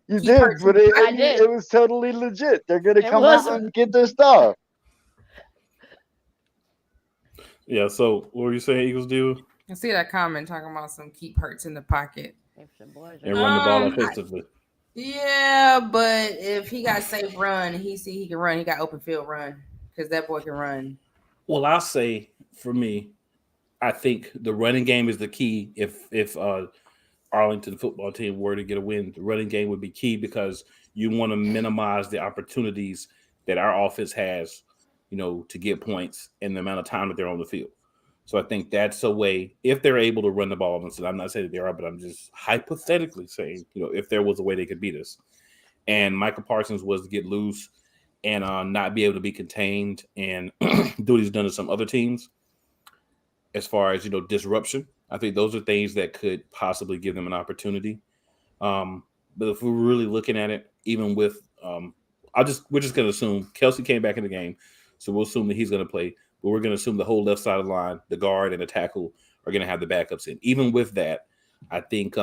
You Keep did, hurting. but I did. it was totally legit. They're going to It come was. out and get their stuff. Yeah. So what were you saying, Eagles do? I see that comment talking about some keep hurts in the pocket. And run the ball Um, offensively. Yeah, but if he got safe run, he can run. He got open field run because that boy can run. Well, I'll say for me, I think the running game is the key. If Arlington football team were to get a win, the running game would be key because you want to minimize the opportunities that our offense has, to get points in the amount of time that they're on the field. So I think that's a way, if they're able to run the ball. And I'm not saying that they are, but I'm just hypothetically saying, if there was a way they could beat us. And Michael Parsons was to get loose and not be able to be contained and do what he's done to some other teams as far as, disruption. I think those are things that could possibly give them an opportunity. But if we're really looking at it, even with we're just going to assume Kelsey came back in the game. So we'll assume that he's going to play. But we're going to assume the whole left side of the line, the guard and the tackle are going to have the backups in. Even with that, I think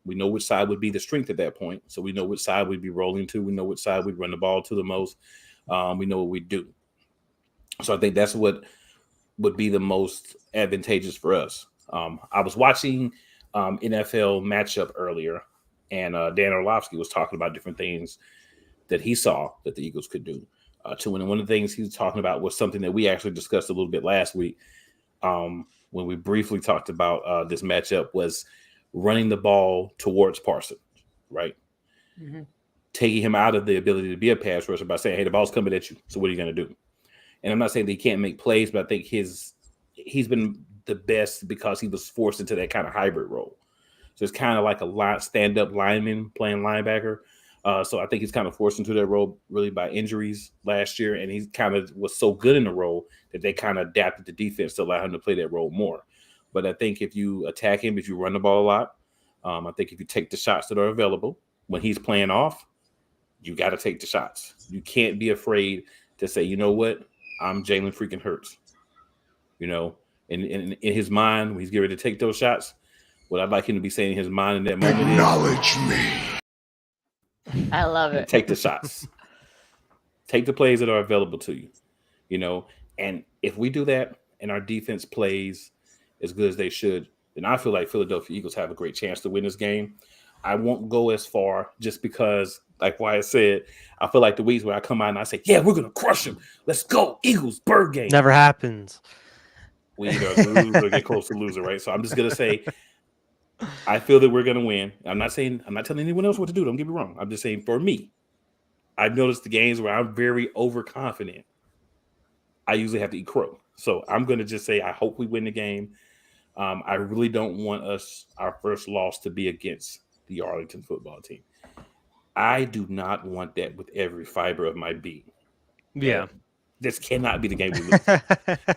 we know which side would be the strength at that point. So we know which side we'd be rolling to. We know which side we'd run the ball to the most. We know what we do. So I think that's what would be the most advantageous for us. I was watching NFL matchup earlier, and Dan Orlovsky was talking about different things that he saw that the Eagles could do. And one of the things he was talking about was something that we actually discussed a little bit last week when we briefly talked about this matchup was running the ball towards Parsons, right? Mm-hmm. Taking him out of the ability to be a pass rusher by saying, hey, the ball's coming at you. So what are you going to do? And I'm not saying that he can't make plays, but I think he's been the best because he was forced into that kind of hybrid role. So it's kind of like a stand-up lineman playing linebacker. So I think he's kind of forced into that role really by injuries last year, and he kind of was so good in the role that they kind of adapted the defense to allow him to play that role more. But I think if you attack him, if you run the ball a lot, I think if you take the shots that are available when he's playing off, you got to take the shots. You can't be afraid to say, you know what, I'm Jalen freaking Hurts. You know, in his mind, when he's getting ready to take those shots, what I'd like him to be saying in his mind in that moment Acknowledge me. I love it. Take the shots. Take the plays that are available to you. You know, and if we do that and our defense plays as good as they should, then I feel like Philadelphia Eagles have a great chance to win this game. I won't go as far just because, like Wyatt said, I feel like the weeks where I come out and I say, yeah, we're going to crush them. Let's go, Eagles, bird game. Never happens. We either lose or get close to losing, right? So I'm just going to say, I feel that we're going to win. I'm not telling anyone else what to do. Don't get me wrong. I'm just saying for me, I've noticed the games where I'm very overconfident. I usually have to eat crow. So I'm going to just say, I hope we win the game. I really don't want our first loss to be against the Arlington football team. I do not want that with every fiber of my being. Yeah. This cannot be the game we lose.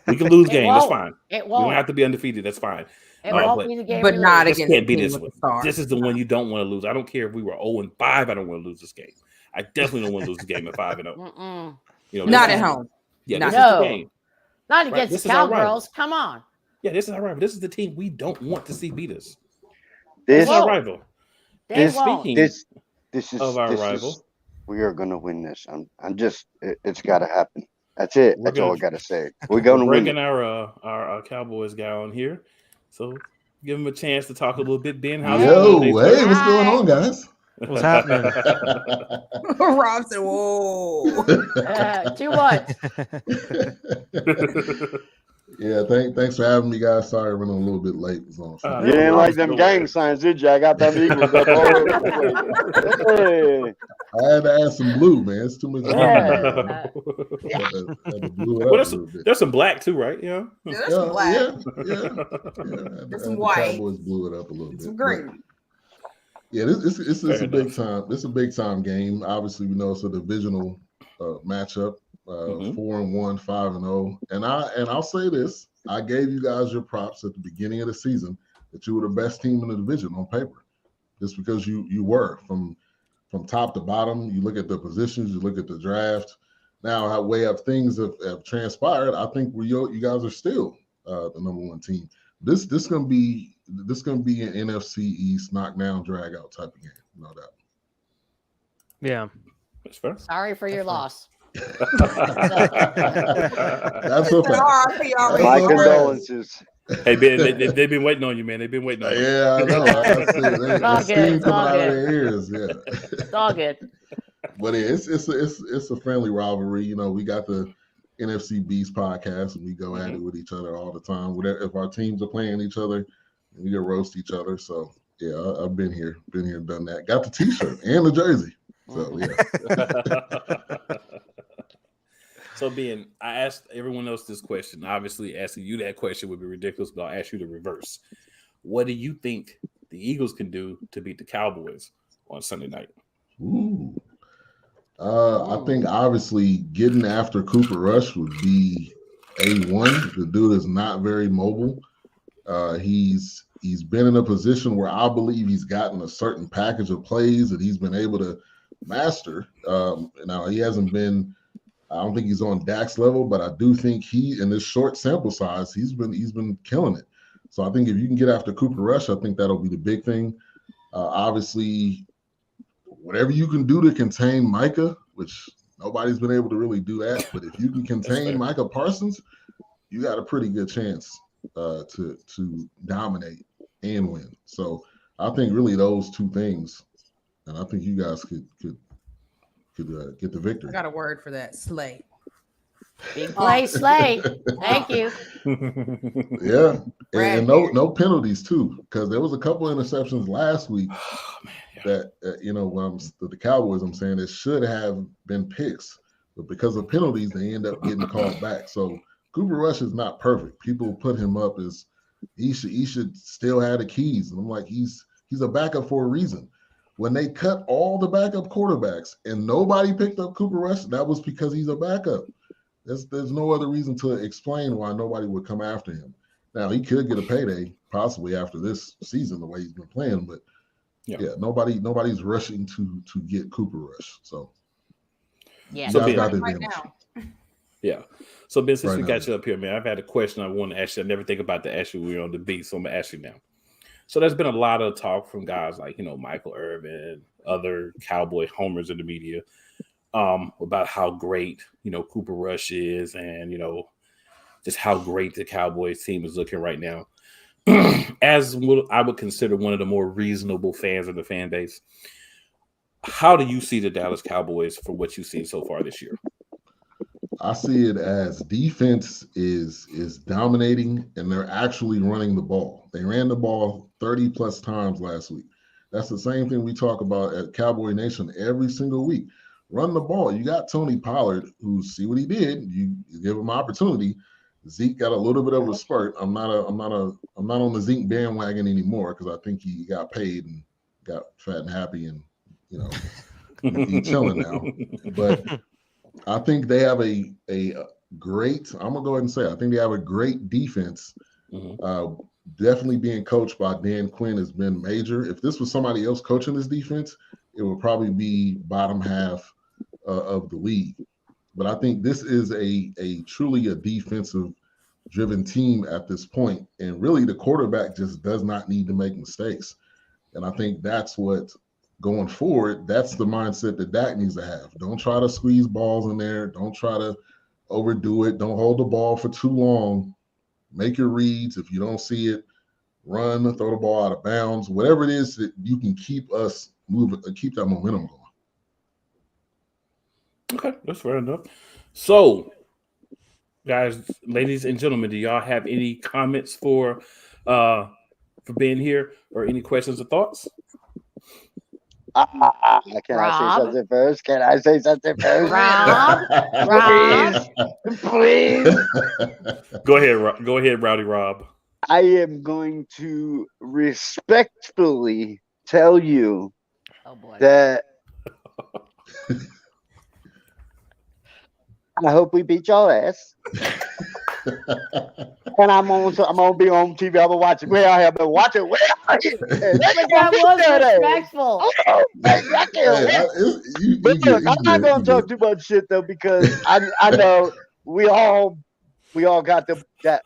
We can lose games. That's fine. It We won't. don't have to be undefeated. That's fine. It won't be the game. But we not lose. This against can't be the this team one. with the stars. This is the one you don't want to lose. I don't care if we were 0-5. I don't want to lose this game. I definitely don't want to lose the game at 5-0. Mm-mm. You know, Not this at is- home. Yeah, Not this is the No. game. Not Right, against this the is our rival. Cowgirls. Come on. Yeah, this is our rival. This is the team we don't want to see beat us. This This is our won't. rival. They This- won't. Speaking this is of our this rival, is, we are gonna win this. It's got to happen. That's it. We're That's all I gonna- got to say. We're gonna we're win bringing it. our Cowboys guy on here, so give him a chance to talk a little bit. Ben, how's Yo, it Yo, going? hey, what's going on, guys? What's happening? Rob said, whoa. Too much. Yeah, thanks for having me, guys. Sorry I ran a little bit late. Was on something. You didn't no like them worries. gang signs, did you? I got them Eagles up all over the place. I had to add some blue, man. It's too much. Yeah. Had to blue it Well, up a little bit. there's some black too, right? Yeah. There's some black. Yeah. There's some The white. Cowboys blew it up a little bit. Some green. Yeah, it's Fair a big enough. time. It's a big time game. Obviously, we know it's a divisional matchup. 4-1, 5-0, and I'll say this: I gave you guys your props at the beginning of the season that you were the best team in the division on paper, just because you were from top to bottom. You look at the positions, you look at the draft. Now, how way up things have transpired, I think you guys are still the number one team. This gonna be an NFC East knockdown, drag out type of game, no doubt. Yeah. That's fair. Sorry for your loss. That's okay. R.I.P. already. My That's okay. condolences. Hey Ben, they've been waiting on you, man. They've been waiting on you. Yeah, I know. I see. It's all The good, steam it's all coming out of good. their ears. Yeah. It's all good. But it's a friendly rivalry. You know, we got the NFC Beast podcast, and we go at it with each other all the time. Whatever, if our teams are playing each other, we can roast each other. So yeah, I've been here, done that. Got the T-shirt and the jersey. So yeah. So Ben, I asked everyone else this question. Obviously, asking you that question would be ridiculous, but I'll ask you the reverse. What do you think the Eagles can do to beat the Cowboys on Sunday night? Ooh. I think obviously getting after Cooper Rush would be A1. The dude is not very mobile. He's been in a position where I believe he's gotten a certain package of plays that he's been able to master. Now he hasn't been. I don't think he's on Dak's level, but I do think he, in this short sample size, he's been killing it. So I think if you can get after Cooper Rush, I think that'll be the big thing. Obviously, whatever you can do to contain Micah, which nobody's been able to really do that, but if you can contain Micah Parsons, you got a pretty good chance to dominate and win. So I think really those two things, and I think you guys could get the victory. I got a word for that. Slay. Big play, Slay. Thank you. Yeah, and Right no penalties too, because there was a couple interceptions last week that when the Cowboys, I'm saying it should have been picks. but because of penalties, they end up getting called back. So Cooper Rush is not perfect. People put him up as he should still have the keys. And I'm like, he's a backup for a reason. When they cut all the backup quarterbacks and nobody picked up Cooper Rush, that was because he's a backup. There's no other reason to explain why nobody would come after him. Now, he could get a payday possibly after this season, the way he's been playing, but yeah, nobody's rushing to get Cooper Rush. So yeah, so you guys got the Right advantage. now. Yeah. So Ben, since Right we now. got you up here, man, I've had a question I want to ask you. I never think about to ask you when we're on the beat, so I'm gonna ask you now. So there's been a lot of talk from guys like, Michael Irvin, other Cowboy homers in the media, about how great, Cooper Rush is and, just how great the Cowboys team is looking right now. As what I would consider one of the more reasonable fans of the fan base, how do you see the Dallas Cowboys for what you've seen so far this year? I see it as defense is dominating and they're actually running the ball. They ran the ball 30 plus times last week. That's the same thing we talk about at Cowboy Nation every single week. Run the ball. You got Tony Pollard, who see what he did. You give him opportunity. Zeke got a little bit of a spurt. I'm not on the Zeke bandwagon anymore because I think he got paid and got fat and happy and he's chilling now. But I think they have a great. I'm gonna go ahead and say I think they have a great defense. Mm-hmm. Definitely being coached by Dan Quinn has been major. If this was somebody else coaching this defense, it would probably be bottom half of the league. But I think this is a truly a defensive driven team at this point, and really the quarterback just does not need to make mistakes. And I think that's what. Going forward, that's the mindset that Dak needs to have. Don't try to squeeze balls in there. Don't try to overdo it. Don't hold the ball for too long. Make your reads. If you don't see it, run, throw the ball out of bounds. Whatever it is that you can keep us moving, keep that momentum going. Okay, that's fair enough. So, guys, ladies and gentlemen, do y'all have any comments for being here or any questions or thoughts? Can I say Rob? something first? Can I say something first? Rob? Rob? Please. Go ahead, Rowdy Rob. I am going to respectfully tell you Oh boy. that I hope we beat y'all ass. And I'm gonna be on TV. I'm gonna watch it. Where I have been watching. Where I That was respectful. Oh, baby, I can't wait. But look, I'm not gonna talk too much shit though because I know we all got that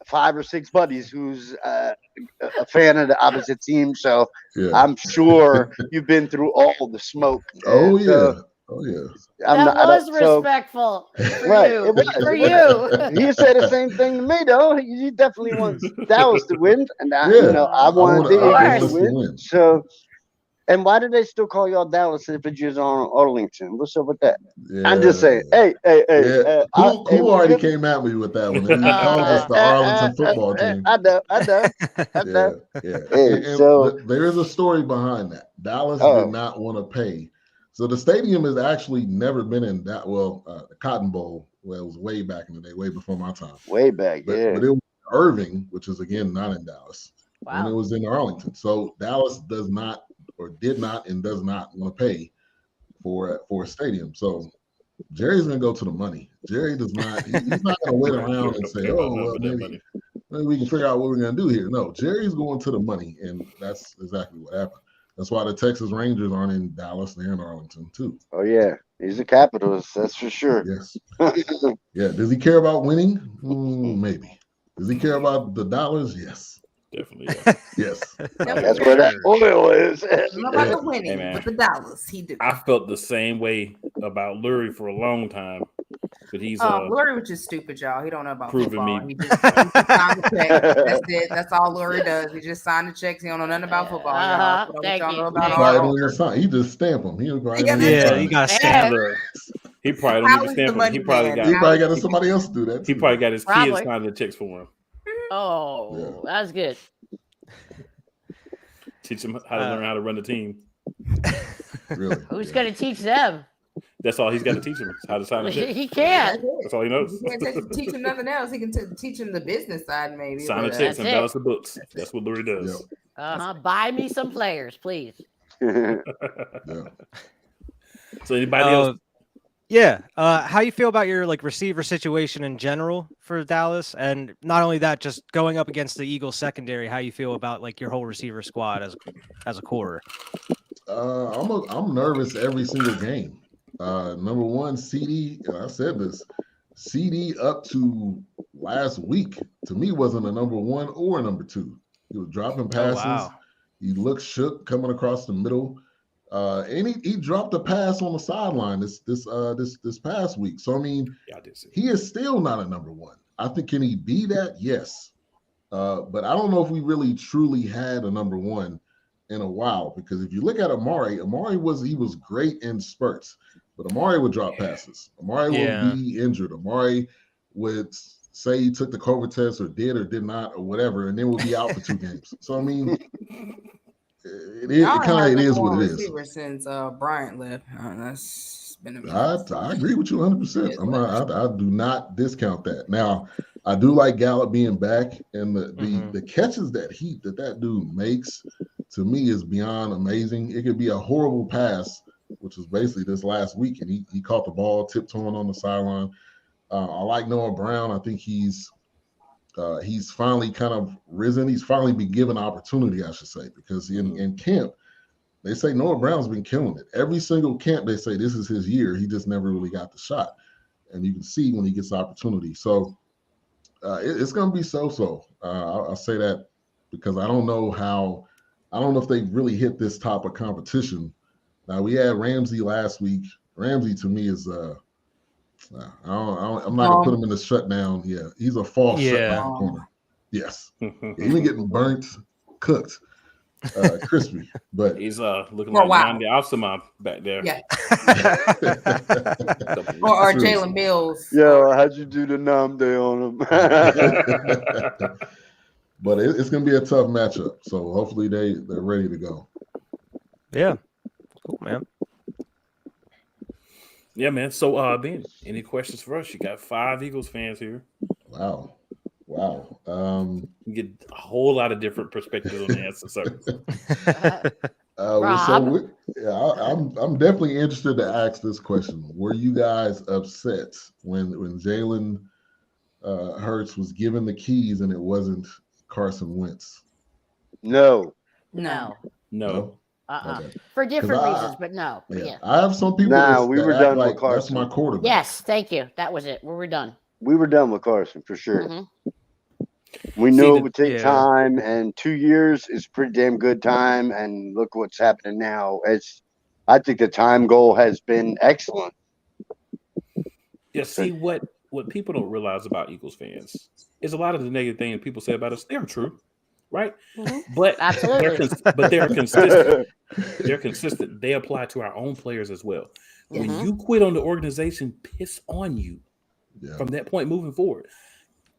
5 or 6 buddies who's a fan of the opposite team. So Yeah. I'm sure you've been through all the smoke. Oh yeah. So, Oh yeah. That was respectful for Right, you. it was. For you. He said the same thing to me though. He definitely wants Dallas to win, and I I wanted the Eagles want to win. So, and why do they still call y'all Dallas if it's just on Arlington? What's up with that? Yeah. I'm just saying. Hey. Yeah. Who already came at me with that one? He calls us the Arlington football team. I know. Yeah. Hey, so there is a story behind that. Dallas did not want to pay. So the stadium has actually never been in that. Well, the Cotton Bowl. Well, it was way back in the day, way before my time. Way back, but it was Irving, which is again not in Dallas. Wow. And it was in Arlington. So Dallas does not, or did not, and does not want to pay for a stadium. So Jerry's gonna go to the money. Jerry does not. He's not gonna wait around and say, "Oh, well, maybe we can figure out what we're gonna do here." No, Jerry's going to the money, and that's exactly what happened. That's why the Texas Rangers aren't in Dallas; they're in Arlington too. Oh yeah, he's a capitalist, that's for sure. Yes. Yeah. Does he care about winning? Maybe. Does he care about the dollars? Yes. Definitely. Yeah. Yes. That's where that oil is. Not about the winning, but the dollars. He do. I felt the same way about Lurie for a long time, but he's Lurie was just stupid, y'all. He don't know about proving football. me. He just signed the check. That's it. That's all Lurie does. He just signed the checks. He don't know nothing about football. Y'all. Thank Y'all you. know about He just stamp them. You got stamped. He probably don't even stamp them. He probably got somebody else to do that. He probably got his kids signing the checks for him. Oh, that's good. Teach them how to learn how to run the team. Really? Who's going to teach them? That's all he's got to teach him is how to sign a check. He can't. That's all he knows. He can't teach him nothing else. He can teach him the business side, maybe. Sign a but, checks and That's it. balance the books. That's what Lurie does. Buy me some players, please. Yeah. So anybody else? Yeah. How you feel about your like receiver situation in general for Dallas, and not only that, just going up against the Eagles secondary? How you feel about like your whole receiver squad as a core? I'm nervous every single game. Number one, CD. I said this. CD up to last week to me wasn't a number one or a number two. He was dropping passes. Oh, wow. He looked shook coming across the middle. And he dropped a pass on the sideline this past week. So I mean, he is still not a number one. I think, can he be that? Yes. But I don't know if we really truly had a number one in a while, because if you look at Amari was great in spurts, but Amari would drop passes. Amari would be injured. Amari would say he took the COVID test or did not or whatever, and then would be out for 2 games. So I mean, it is what it is. Since Bryant left, that's been a I agree with you 100%. I do not discount that. Now, I do like Gallup being back, and the catches that dude makes, to me, is beyond amazing. It could be a horrible pass, which was basically this last week, and he caught the ball tiptoeing on the sideline. I like Noah Brown. I think he's finally kind of risen. He's finally been given opportunity, I should say, because in camp, they say Noah Brown's been killing it. Every single camp, they say this is his year. He just never really got the shot. And you can see when he gets opportunity. So it's going to be so-so. I'll say that because I don't know if they really hit this type of competition. Now, we had Ramsey last week. Ramsey, to me, is I'm not going to put him in the shutdown. Yeah, he's a false shutdown corner. Yes. Even getting burnt, cooked. Crispy, but he's looking like Randy Alsama back there. Yeah. or Jalen Mills. Yo, how'd you do the numb day on him? But it's gonna be a tough matchup. So hopefully they're ready to go. Yeah. Cool, man. Yeah, man. So Ben, any questions for us? You got 5 Eagles fans here. Wow. You get a whole lot of different perspectives on the answer. I'm definitely interested to ask this question. Were you guys upset when Jalen Hurts was given the keys and it wasn't Carson Wentz? No. Okay. For different reasons, but no. Yeah. I have some people we were done with Carson. That's my quarterback. Yes, thank you. That was it. We were done. We were done with Carson for sure. We knew it would take time, and 2 years is pretty damn good time. And look what's happening now. I think the time goal has been excellent. Yeah, see what people don't realize about Eagles fans is a lot of the negative things people say about us. They're true, right? But absolutely, they're consistent. They're consistent. They apply to our own players as well. When you quit on the organization, piss on you from that point moving forward.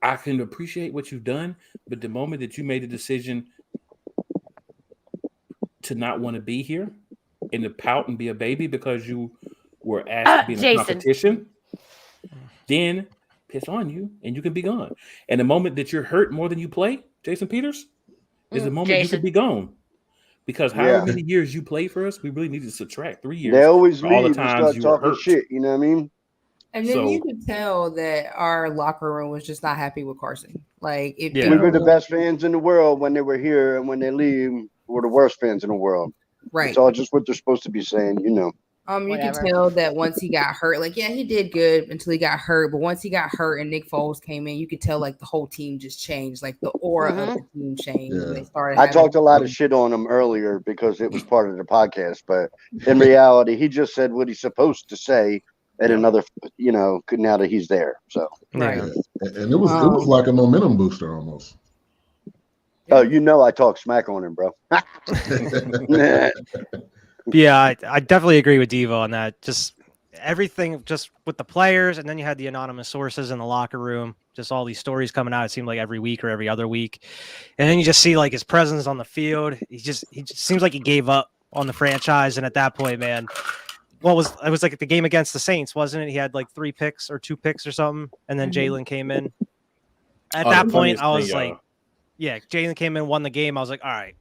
I can appreciate what you've done, but the moment that you made the decision to not want to be here and to pout and be a baby because you were asked to be in a competition, then piss on you and you can be gone. And the moment that you're hurt more than you play, Jason Peters, is the moment you can be gone. Because however many years you played for us, we really need to subtract 3 years. They always all the leave times and you start were talking hurt. shit. You know what I mean? And then you could tell that our locker room was just not happy with Carson. Like, we were the best fans in the world when they were here, and when they leave, we're the worst fans in the world. Right. It's all just what they're supposed to be saying, you know. You could tell that once he got hurt, like, he did good until he got hurt. But once he got hurt and Nick Foles came in, you could tell, like, the whole team just changed. Like, the aura of the team changed. Yeah. They started. I talked a lot of shit on him earlier because it was part of the podcast. But in reality, he just said what he's supposed to say at another, now that he's there. So and it was like a momentum booster almost. Oh, I talk smack on him, bro. Yeah, I definitely agree with Devo on that. Just everything, just with the players, and then you had the anonymous sources in the locker room. Just all these stories coming out. It seemed like every week or every other week, and then you just see like his presence on the field. He just seems like he gave up on the franchise, and at that point, man, it was like the game against the Saints, wasn't it? He had like 3 picks or 2 picks or something, and then Jalen came in. At that point, I was like, yeah, Jalen came in, won the game. I was like, all right,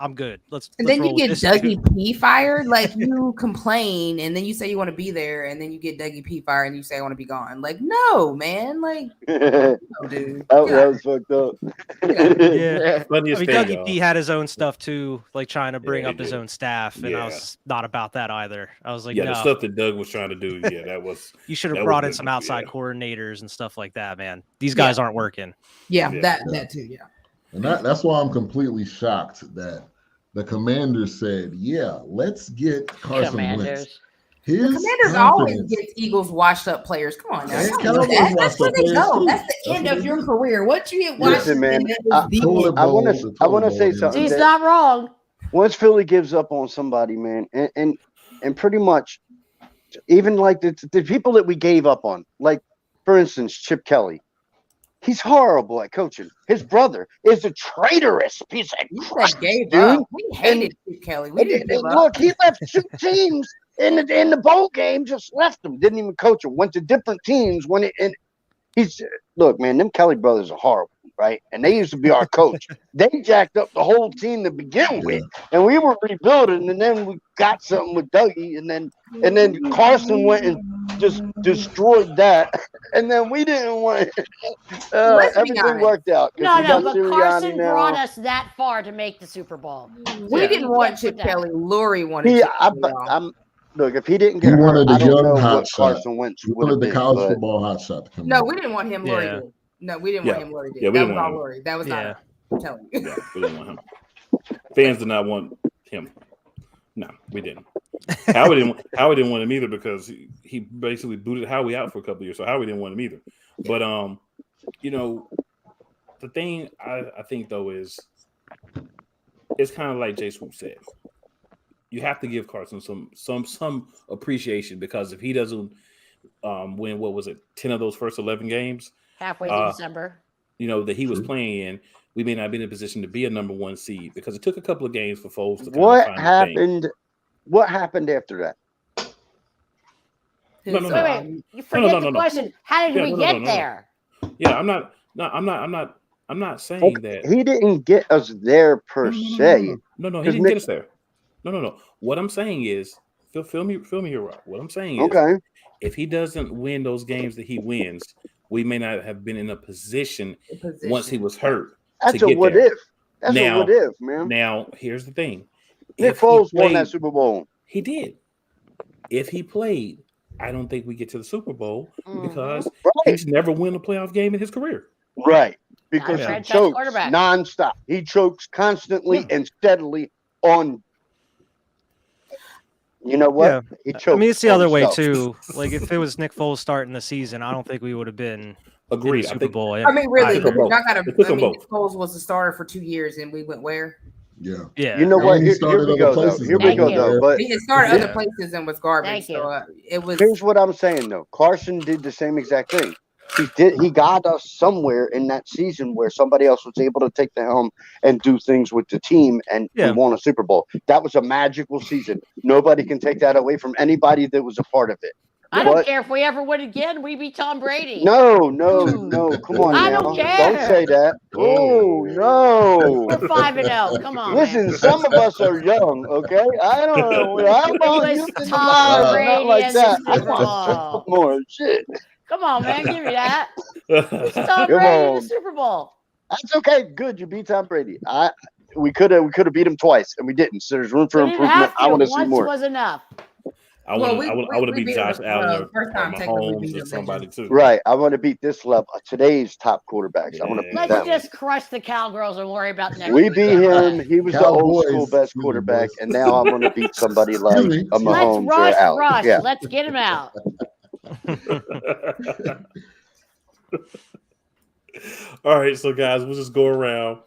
I'm good. Let's then roll you get with this Dougie dude. P fired. Like you complain, and then you say you want to be there, and then you get Dougie P fired, and you say I want to be gone. Like no, man. Like no, dude. that was fucked up. Yeah, Funniest thing, Dougie P had his own stuff too, like trying to bring he up his did. own staff, and I was not about that either. I was like, the no, stuff that Doug was trying to do, that was. you should have that brought was in some good, outside coordinators and stuff like that, man. These guys aren't working. Yeah, that too. Yeah, and that's why I'm completely shocked that the Commanders said, "Yeah, let's get Carson Wentz." The Commanders always get Eagles washed up players. Come on now. That's where they go. That's the end of your career. Once you get washed up, man, I want to say something. He's not wrong. Once Philly gives up on somebody, man, and pretty much even like the people that we gave up on, like for instance, Chip Kelly. He's horrible at coaching. His brother is a traitorous piece of crap, dude. We hated Chip Kelly. We didn't give up. Look, he left 2 teams in the bowl game. Just left them. Didn't even coach them. Went to different teams. Look, man. Them Kelly brothers are horrible, right? And they used to be our coach. They jacked up the whole team to begin with, and we were rebuilding. And then we got something with Dougie, and then Carson went and just destroyed that. And then we didn't want everything worked out. No, but Carson brought us that far to make the Super Bowl. We didn't want Chip Kelly. Lurie wanted Look, if he didn't get hurt, I don't know what Carson Wentz would have been. The college football hot shot to come No, we didn't want him. Lurie did. No, we didn't want him. Lurie did. That was all Lurie. That was not. I'm telling you. Yeah, we didn't want him. Fans did not want him. No, we didn't. Howie didn't want him either because he basically booted Howie out for a couple of years. So Howie didn't want him either. But the thing I think though is it's kind of like Jay Swoop said. You have to give Carson some appreciation because if he doesn't win, what was it, 10 of those first 11 games halfway through December, that he was playing in, we may not be in a position to be a number 1 seed because it took a couple of games for Foles to find What happened after that? Wait, you forget the question. How did we get there? Yeah, I'm not saying that he didn't get us there per se. No, he didn't get us there. No. What I'm saying is, feel me here, Rob. What I'm saying is, if he doesn't win those games that he wins, we may not have been in a position once he was hurt. That's a what if. That's a what if, man. Now, here's the thing. Nick Foles won that Super Bowl. He did. If he played, I don't think we get to the Super Bowl because he's never won a playoff game in his career. Right. Because he chokes nonstop. He chokes constantly and steadily on. You know what? Yeah. He choked. I mean, it's the other way too. Like if it was Nick Foles starting the season, I don't think we would have been agreed. in the Super Bowl. I mean, really, Nick Foles was the starter for 2 years, and we went where? Yeah. You know what? Here we go, though. But he started other places and was garbage. So it was. Here's what I'm saying, though. Carson did the same exact thing. He got us somewhere in that season where somebody else was able to take the helm and do things with the team, and we won a Super Bowl. That was a magical season. Nobody can take that away from anybody that was a part of it. I don't care if we ever win again. We beat Tom Brady. No. Come on, I now. don't care. Don't say that. Oh no. We're 5-0. Come on. Listen, man. some of us are young. Okay, I don't know. How about you in the line? Not like that. I want more shit. Come on, man. Give me that. It's Tom Brady in the Super Bowl. That's okay. Good. You beat Tom Brady. We could have beat him twice, and we didn't. So there's room for improvement. I want to see more. Once was enough. I want to beat Josh Allen or Mahomes or somebody too. Right. I want to beat this level. Today's top quarterbacks. I want to beat Let's that just crush the Cowgirls and worry about next We week. beat him. He was the old school best quarterback, and now I'm going to beat somebody like a Mahomes or Allen. Rush. Yeah. Let's get him out. All right, so guys, we'll just go around.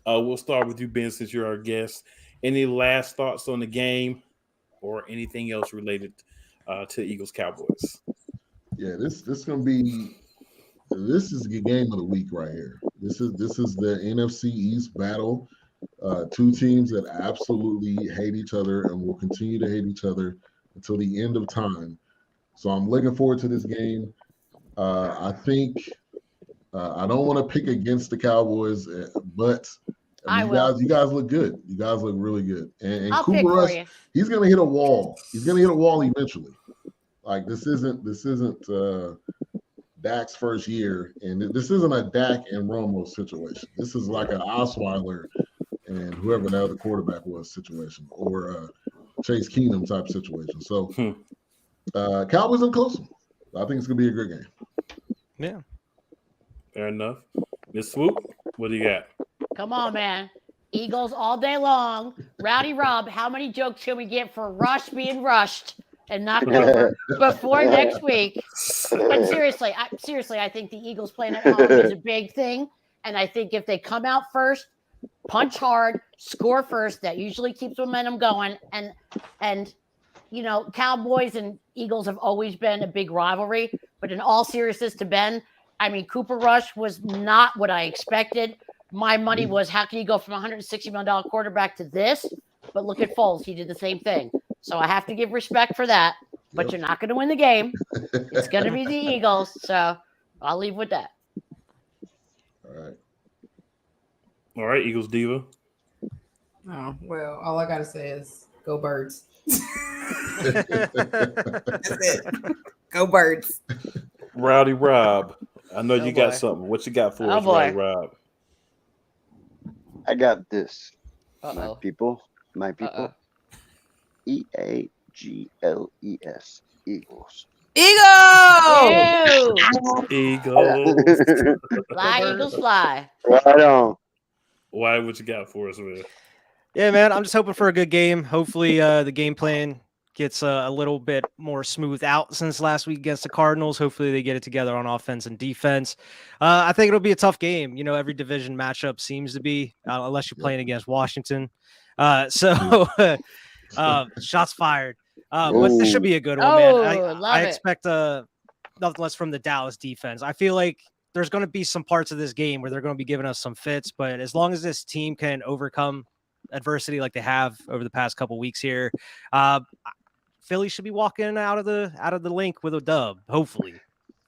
We'll start with you, Ben, since you're our guest. Any last thoughts on the game or anything else related to Eagles Cowboys? Yeah, this is the game of the week right here. This is the NFC East battle. 2 teams that absolutely hate each other and will continue to hate each other until the end of time. So I'm looking forward to this game. I think I don't want to pick against the Cowboys, but I will. you guys look good. You guys look really good. And I'll Cooper pick for Rush, you. he's gonna hit a wall. He's gonna hit a wall eventually. Like this isn't Dak's first year, and this isn't a Dak and Romo situation. This is like an Osweiler and whoever the other quarterback was situation, or Chase Keenum type situation. So Cowboys are close. I think it's gonna be a good game. Yeah. Fair enough. Miss Swoop, what do you got? Come on, man. Eagles all day long. Rowdy Rob, how many jokes can we get for Rush being rushed and knocked over before next week? But seriously, I think the Eagles playing at home is a big thing. And I think if they come out first, punch hard, score first, that usually keeps momentum going. And you know, Cowboys and Eagles have always been a big rivalry. But in all seriousness to Ben, I mean, Cooper Rush was not what I expected. My money was, how can you go from $160 million quarterback to this? But look at Foles. He did the same thing. So I have to give respect for that. But you're not going to win the game. It's going to be the Eagles. So I'll leave with that. All right, Eagles Diva. Oh, well, all I got to say is go Birds. That's it. Go Birds. Rowdy Rob. I know Oh, you got boy. something. What you got for Oh, us, boy. Rowdy Rob? I got this. Uh-oh. My people. EAGLES. Eagles. Eagles! Ew! Eagles. Fly, Eagles, fly. Right on. Why? What you got for us, man? Yeah, man. I'm just hoping for a good game. Hopefully, the game plan gets a little bit more smooth out since last week against the Cardinals. Hopefully, they get it together on offense and defense. I think it'll be a tough game. You know, every division matchup seems to be, unless you're playing against Washington. Shots fired. But this should be a good one, man. I expect nothing less from the Dallas defense. I feel like there's going to be some parts of this game where they're going to be giving us some fits, but as long as this team can overcome adversity like they have over the past couple weeks here, Philly should be walking out of the link with a dub, hopefully.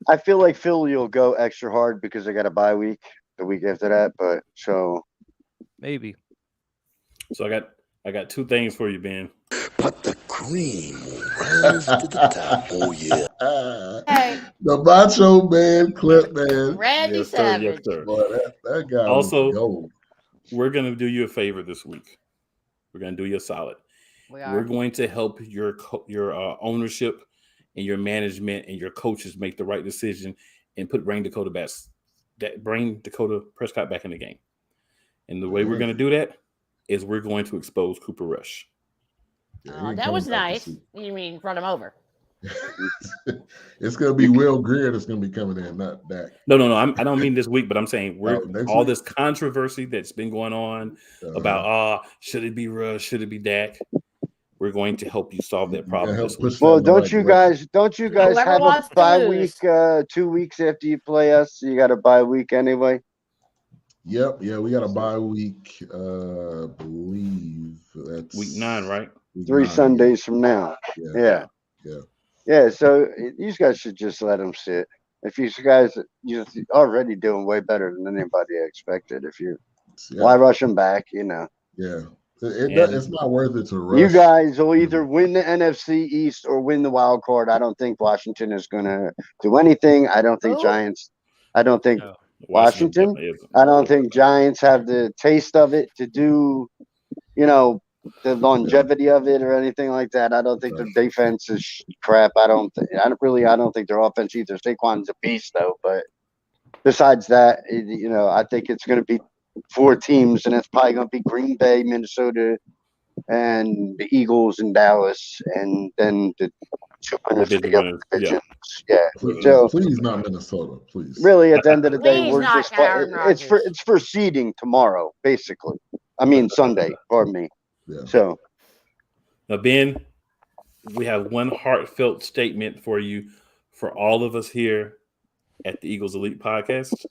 I feel like Philly will go extra hard because they got a bye week the week after that, but so maybe. So I got two things for you, Ben. But the cream rise to the top. Oh, yeah. Hey. The Macho Man clip, man. Randy Yes, sir. Savage. Yes, sir. Boy, that guy Also, was gold. We're going to do you a favor this week. We're going to do you a solid. We're going to help your ownership and your management and your coaches make the right decision and bring Dakota Prescott back in the game. And the way we're going to do that is we're going to expose Cooper Rush. Oh, that was nice. You mean run him over? It's going to be Will Greer that's going to be coming in, not Dak. No. I don't mean this week, but I'm saying all week? this controversy that's been going on about should it be Rush, should it be Dak? We're going to help you solve that problem this week. Well, don't you guys Whoever have a wants to bye lose. week 2 weeks after you play us? You got a bye week anyway. Yep. Yeah, we got a bye week. I believe that's week 9, right? 3 Sundays from now. Yeah. So you guys should just let them sit. If you guys you're already doing way better than anybody expected. Why rush them back? You know. Yeah. It's not worth it to rush. You guys will either win the NFC East or win the wild card. I don't think Washington is going to do anything. I don't think Giants. I don't think Washington. I don't think Giants have the taste of it to do, the longevity of it or anything like that. I don't think their defense is crap. I don't think their offense either. Saquon's a beast though, but besides that, I think it's going to be 4 teams, and it's probably going to be Green Bay, Minnesota, and the Eagles and Dallas, and then the 2 winners of the other divisions. Yeah. Please not Minnesota, please. Really, at the end of the day, Please not Aaron Rodgers. it's for seeding tomorrow, basically. I mean Sunday, pardon me. Yeah. So now, Ben, we have one heartfelt statement for you, for all of us here at the Eagles Elite Podcast.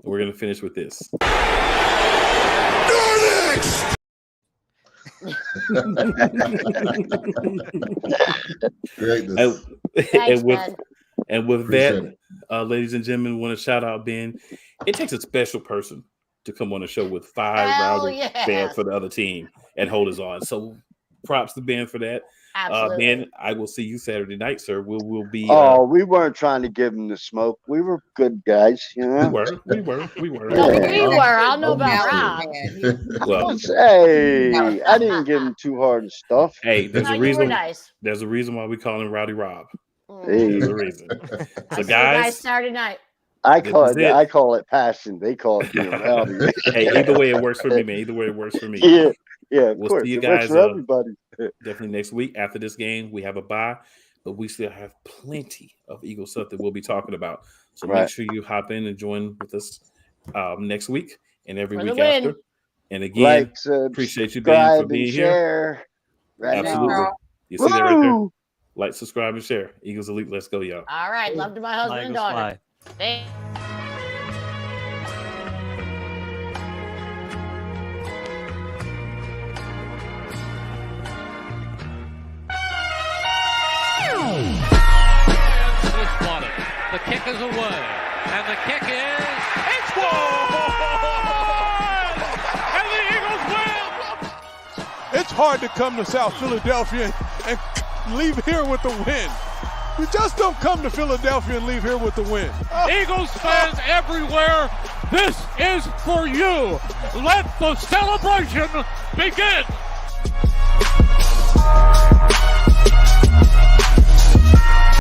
We're going to finish with this. Greatness. Thanks, Ben. And with Appreciate that, ladies and gentlemen, want to shout out Ben. It takes a special person to come on the show with 5 Hell Rivalry yeah. fans for the other team and hold us on. So props to Ben for that. Absolutely. Ben, I will see you Saturday night, sir. We'll be. We weren't trying to give him the smoke. We were good guys, you know. We were. No, we were. I don't know about Rob. Well, Hey, I didn't give him too hard and stuff. hey, there's No, a you were reason. nice. There's a reason why we call him Rowdy Rob. Hey, There's a reason. I'll So, see you guys, Saturday night. I this call is it. it. I call it passion. They call it being rowdy. hey, either way it works for me, man. Either way it works for me. Yeah, of We'll course. see you It works guys, for everybody. Definitely next week. After this game, we have a bye, but we still have plenty of Eagle stuff that we'll be talking about. So Right. make sure you hop in and join with us next week and every For the week win. after. And again, Like, appreciate you, Ben, for subscribe, being and here. share. Right now. Absolutely. You see that right there? Woo! Like, subscribe, and share. Eagles Elite. Let's go, y'all. All right. Love to my husband and Eagles daughter. fly. Thanks. It's spotted. The kick is away. And the kick is... It's good! And the Eagles win! It's hard to come to South Philadelphia and leave here with the win. You just don't come to Philadelphia and leave here with the win. Eagles fans everywhere, this is for you. Let the celebration begin.